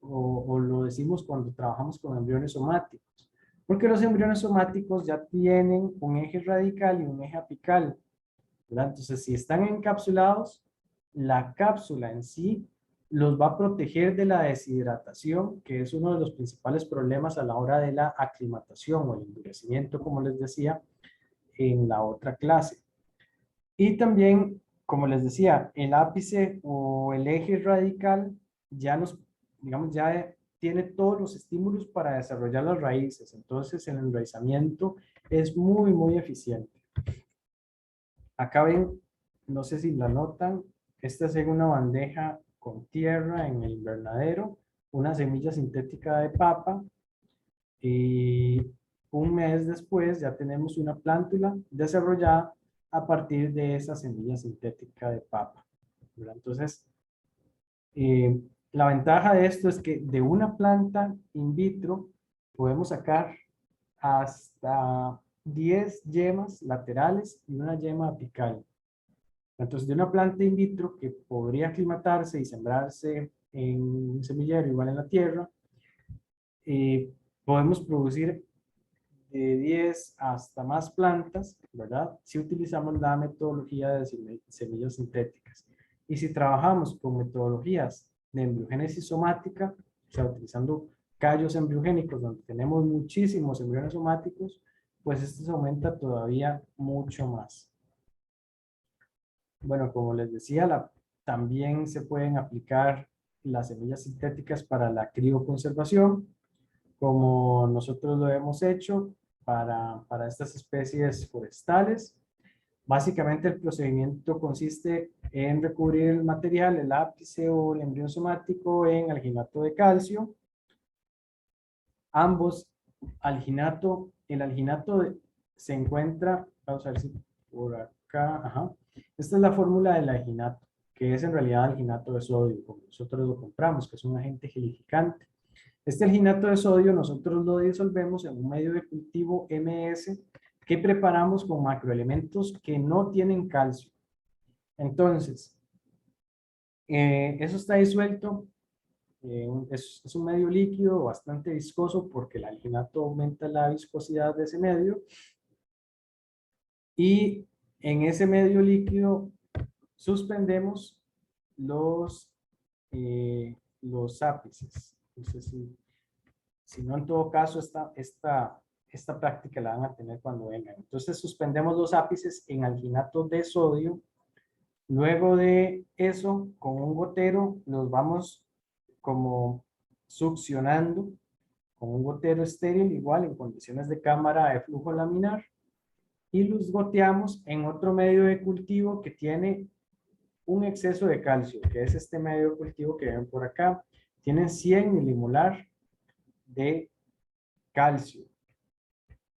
o lo decimos cuando trabajamos con embriones somáticos, porque los embriones somáticos ya tienen un eje radical y un eje apical, ¿verdad? Entonces, si están encapsulados, la cápsula en sí los va a proteger de la deshidratación, que es uno de los principales problemas a la hora de la aclimatación o el endurecimiento, como les decía en la otra clase. Y también, como les decía, el ápice o el eje radical ya digamos, ya tiene todos los estímulos para desarrollar las raíces. Entonces, el enraizamiento es muy, muy eficiente. Acá ven, no sé si la notan, esta es en una bandeja con tierra en el invernadero, una semilla sintética de papa, y un mes después ya tenemos una plántula desarrollada a partir de esa semilla sintética de papa, ¿verdad? Entonces, la ventaja de esto es que de una planta in vitro podemos sacar hasta 10 yemas laterales y una yema apical. Entonces, de una planta in vitro que podría aclimatarse y sembrarse en un semillero igual en la tierra, podemos producir de 10 hasta más plantas, ¿verdad? Si utilizamos la metodología de semillas sintéticas. Y si trabajamos con metodologías de embriogénesis somática, o sea, utilizando callos embriogénicos donde tenemos muchísimos embriones somáticos, pues esto se aumenta todavía mucho más. Bueno, como les decía, también se pueden aplicar las semillas sintéticas para la crioconservación, como nosotros lo hemos hecho para estas especies forestales. Básicamente el procedimiento consiste en recubrir el material, el ápice o el embrión somático en alginato de calcio. Ambos, el alginato se encuentra, vamos a ver si por acá, ajá. Esta es la fórmula del alginato, que es en realidad alginato de sodio, como nosotros lo compramos, que es un agente gelificante. Este alginato de sodio nosotros lo disolvemos en un medio de cultivo MS que preparamos con macroelementos que no tienen calcio. Entonces, eso está disuelto, es un medio líquido bastante viscoso porque el alginato aumenta la viscosidad de ese medio Y en ese medio líquido suspendemos los ápices. No sé si no, en todo caso, esta práctica la van a tener cuando vengan. Entonces, suspendemos los ápices en alginato de sodio. Luego de eso, con un gotero, los vamos como succionando con un gotero estéril, igual en condiciones de cámara de flujo laminar, y los goteamos en otro medio de cultivo que tiene un exceso de calcio, que es este medio de cultivo que ven por acá. Tienen 100 milimolar de calcio.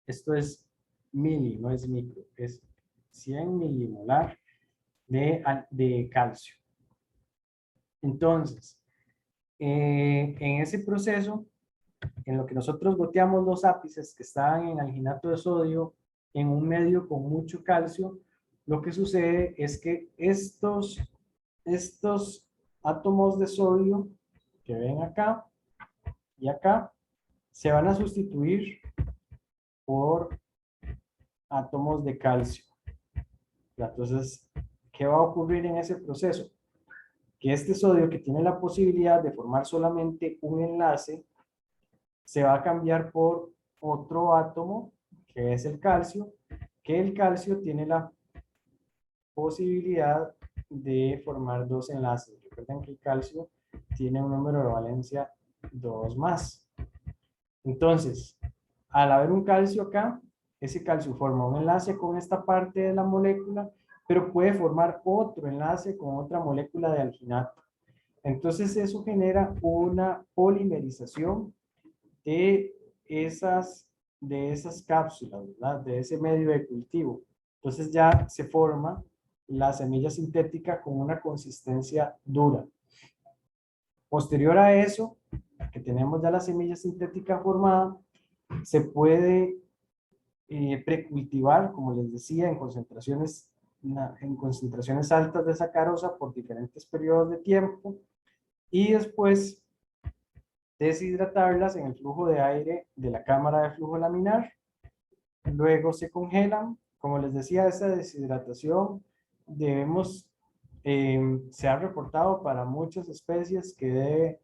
Esto es mili, no es micro, es 100 milimolar de calcio. Entonces, en ese proceso, en lo que nosotros goteamos los ápices que están en alginato de sodio en un medio con mucho calcio, lo que sucede es que estos átomos de sodio que ven acá y acá se van a sustituir por átomos de calcio. Entonces, ¿qué va a ocurrir en ese proceso? Que este sodio, que tiene la posibilidad de formar solamente un enlace, se va a cambiar por otro átomo, que es el calcio, que el calcio tiene la posibilidad de formar dos enlaces. Recuerden que el calcio tiene un número de valencia 2 más. Entonces, al haber un calcio acá, ese calcio forma un enlace con esta parte de la molécula, pero puede formar otro enlace con otra molécula de alginato. Entonces, eso genera una polimerización de esas cápsulas, ¿verdad? De ese medio de cultivo. Entonces ya se forma la semilla sintética con una consistencia dura. Posterior a eso, que tenemos ya la semilla sintética formada, se puede precultivar, como les decía, en concentraciones altas de sacarosa por diferentes periodos de tiempo, y después deshidratarlas en el flujo de aire de la cámara de flujo laminar. Luego se congelan. Como les decía, esa deshidratación se ha reportado para muchas especies que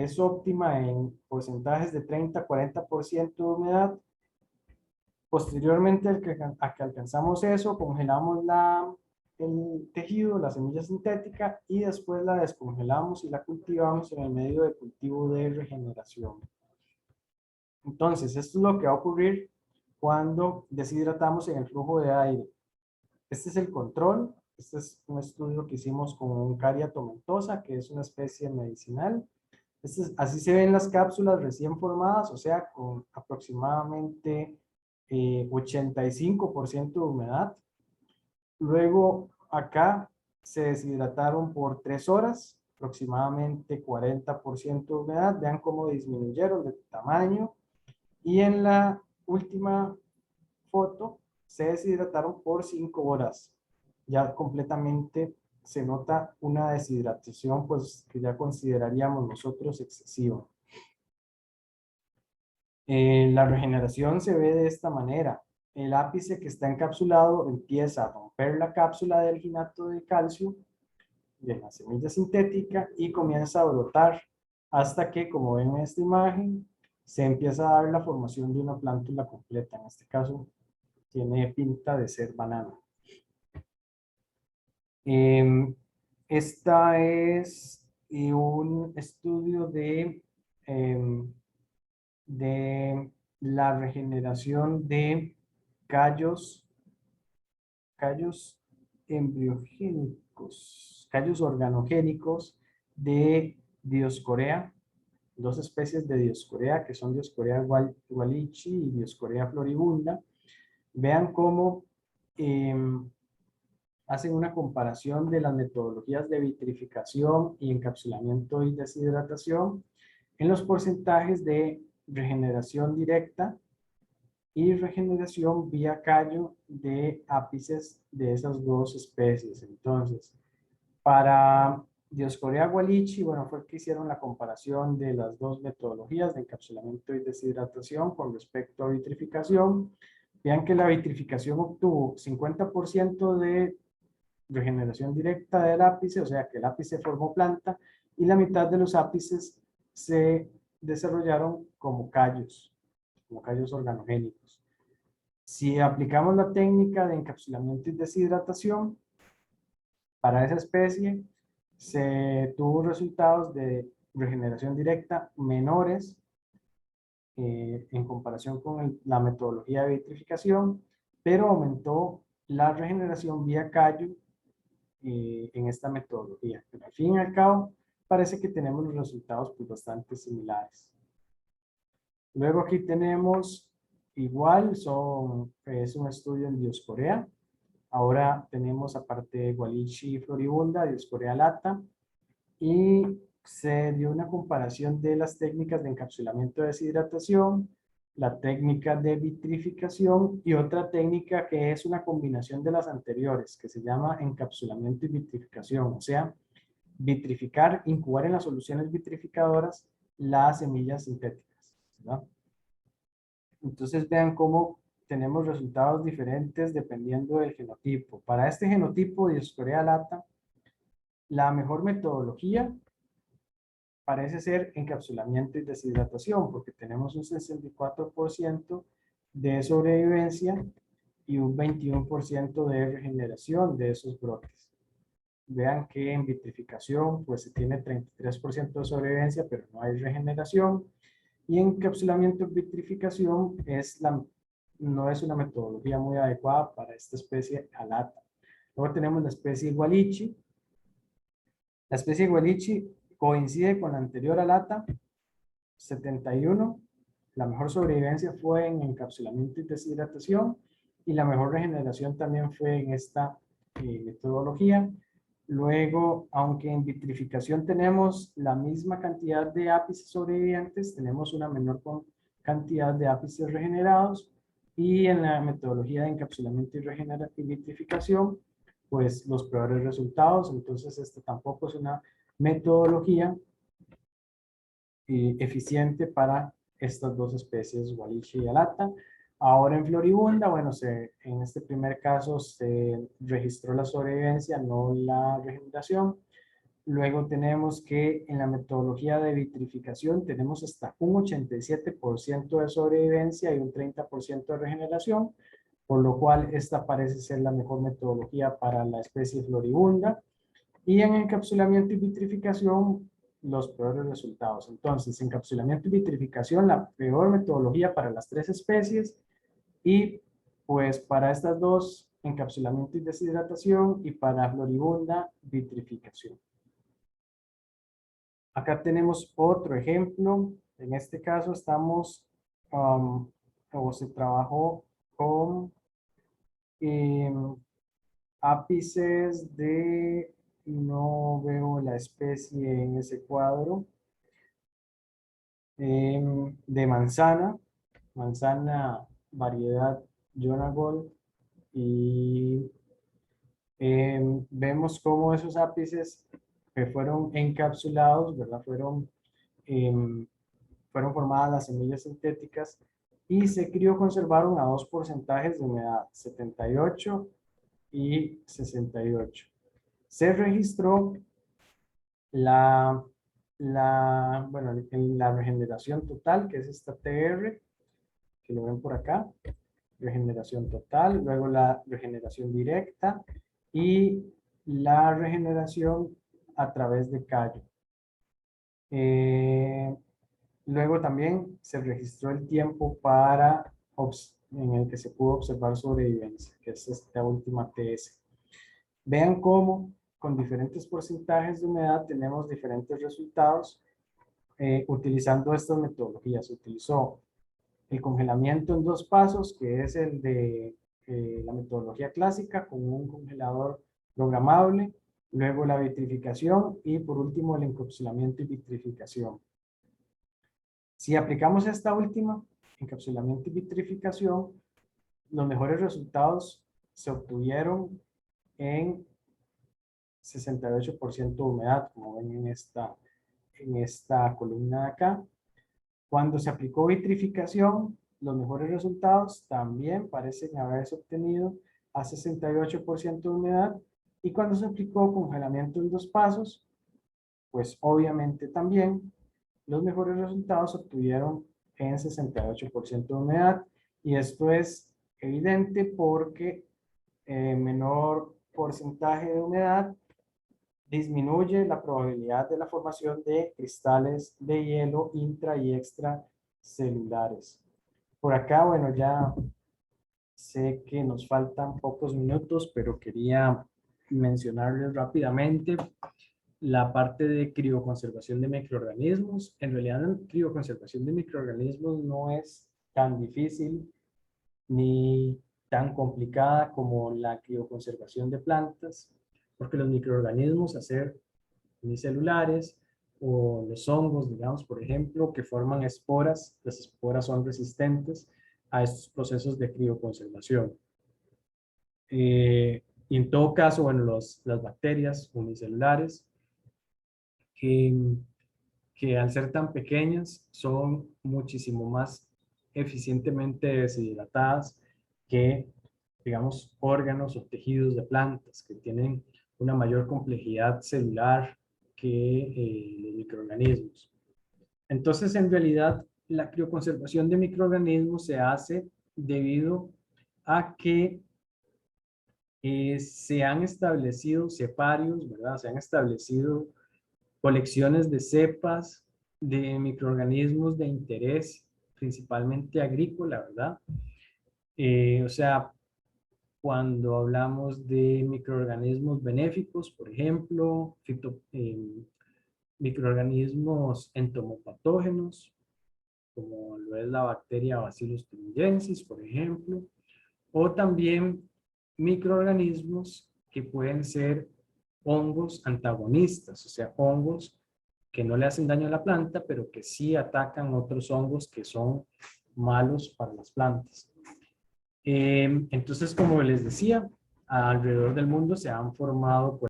es óptima en porcentajes de 30-40% de humedad. Posteriormente a que alcanzamos eso, congelamos el tejido, la semilla sintética, y después la descongelamos y la cultivamos en el medio de cultivo de regeneración. Entonces, esto es lo que va a ocurrir cuando deshidratamos en el flujo de aire. Este es el control. Este es un estudio que hicimos con Uncaria tomentosa, que es una especie medicinal. Así se ven las cápsulas recién formadas, o sea, con aproximadamente 85% de humedad. Luego, acá se deshidrataron por 3 horas, aproximadamente 40% de humedad. Vean cómo disminuyeron de tamaño. Y en la última foto se deshidrataron por 5 horas. Ya completamente se nota una deshidratación, pues, que ya consideraríamos nosotros excesiva. La regeneración se ve de esta manera. El ápice que está encapsulado empieza a romper la cápsula de alginato de calcio de la semilla sintética y comienza a brotar hasta que, como ven en esta imagen, se empieza a dar la formación de una plántula completa. En este caso, tiene pinta de ser banana. Esta es un estudio de la regeneración de callos embriogénicos, callos organogénicos de Dioscorea, dos especies de Dioscorea, que son Dioscorea wallichii y Dioscorea floribunda. Vean cómo hacen una comparación de las metodologías de vitrificación y encapsulamiento y deshidratación en los porcentajes de regeneración directa y regeneración vía callo de ápices de esas dos especies. Entonces, para Dioscorea wallichii, bueno, fue que hicieron la comparación de las dos metodologías de encapsulamiento y deshidratación con respecto a vitrificación. Vean que la vitrificación obtuvo 50% de regeneración directa del ápice, o sea que el ápice formó planta, y la mitad de los ápices se desarrollaron como callos organogénicos. Si aplicamos la técnica de encapsulamiento y deshidratación, para esa especie se tuvo resultados de regeneración directa menores en comparación con la metodología de vitrificación, pero aumentó la regeneración vía callo en esta metodología. Pero al fin y al cabo, parece que tenemos los resultados pues, bastante similares. Luego aquí tenemos, igual, es un estudio en Dioscorea. Ahora tenemos, aparte de Gualichi y Floribunda, Dioscorea lata. Y se dio una comparación de las técnicas de encapsulamiento de deshidratación, la técnica de vitrificación y otra técnica que es una combinación de las anteriores, que se llama encapsulamiento y vitrificación, o sea, vitrificar, incubar en las soluciones vitrificadoras las semillas sintéticas, ¿verdad? Entonces vean cómo tenemos resultados diferentes dependiendo del genotipo. Para este genotipo de Dioscorea lata, la mejor metodología parece ser encapsulamiento y deshidratación, porque tenemos un 64% de sobrevivencia y un 21% de regeneración de esos brotes. Vean que en vitrificación pues se tiene 33% de sobrevivencia, pero no hay regeneración. Y encapsulamiento y vitrificación no es una metodología muy adecuada para esta especie alata. Luego tenemos la especie Gualichi. La especie Gualichi coincide con la anterior alata, 71. La mejor sobrevivencia fue en encapsulamiento y deshidratación y la mejor regeneración también fue en esta metodología. Luego, aunque en vitrificación tenemos la misma cantidad de ápices sobrevivientes, tenemos una menor cantidad de ápices regenerados, y en la metodología de encapsulamiento y vitrificación, pues los peores resultados. Entonces, esta tampoco es una metodología eficiente para estas dos especies, Gualichi y alata. Ahora en Floribunda, bueno, en este primer caso se registró la sobrevivencia, no la regeneración. Luego tenemos que en la metodología de vitrificación tenemos hasta un 87% de sobrevivencia y un 30% de regeneración, por lo cual esta parece ser la mejor metodología para la especie Floribunda. Y en encapsulamiento y vitrificación, los peores resultados. Entonces, encapsulamiento y vitrificación, la peor metodología para las tres especies, y pues para estas dos, encapsulamiento y deshidratación, y para Floribunda, vitrificación. Acá tenemos otro ejemplo. En este caso estamos, o se trabajó con ápices de, no veo la especie en ese cuadro, de manzana variedad Jonagold, y vemos cómo esos ápices que fueron encapsulados, ¿verdad? Fueron formadas las semillas sintéticas y se crioconservaron a dos porcentajes de humedad, 78 y 68. Se registró la regeneración total, que es esta TR, que lo ven por acá, regeneración total, luego la regeneración directa y la regeneración a través de callo. Luego también se registró el tiempo en el que se pudo observar sobrevivencia, que es esta última TS. Vean cómo con diferentes porcentajes de humedad tenemos diferentes resultados utilizando estas metodologías. Se utilizó el congelamiento en 2 pasos, que es el de la metodología clásica con un congelador programable, luego la vitrificación y por último el encapsulamiento y vitrificación. Si aplicamos esta última, encapsulamiento y vitrificación, los mejores resultados se obtuvieron en 68% de humedad, como ven en esta columna de acá. Cuando se aplicó vitrificación, los mejores resultados también parecen haberse obtenido a 68% de humedad, y cuando se aplicó congelamiento en 2 pasos, pues obviamente también los mejores resultados se obtuvieron en 68% de humedad, y esto es evidente porque menor porcentaje de humedad disminuye la probabilidad de la formación de cristales de hielo intra y extracelulares. Por acá, bueno, ya sé que nos faltan pocos minutos, pero quería mencionarles rápidamente la parte de crioconservación de microorganismos. En realidad, la crioconservación de microorganismos no es tan difícil ni tan complicada como la crioconservación de plantas, porque los microorganismos, a ser unicelulares, o los hongos, digamos, por ejemplo, que forman esporas, las esporas son resistentes a estos procesos de crioconservación. Y en todo caso, bueno, las bacterias unicelulares, que al ser tan pequeñas son muchísimo más eficientemente deshidratadas que, digamos, órganos o tejidos de plantas que tienen una mayor complejidad celular que los microorganismos. Entonces, en realidad, la crioconservación de microorganismos se hace debido a que se han establecido ceparios, ¿verdad? Se han establecido colecciones de cepas de microorganismos de interés, principalmente agrícola, ¿verdad? O sea, cuando hablamos de microorganismos benéficos, por ejemplo, microorganismos entomopatógenos, como lo es la bacteria Bacillus thuringiensis, por ejemplo, o también microorganismos que pueden ser hongos antagonistas, o sea, hongos que no le hacen daño a la planta, pero que sí atacan otros hongos que son malos para las plantas. Entonces, como les decía, alrededor del mundo se han formado, pues,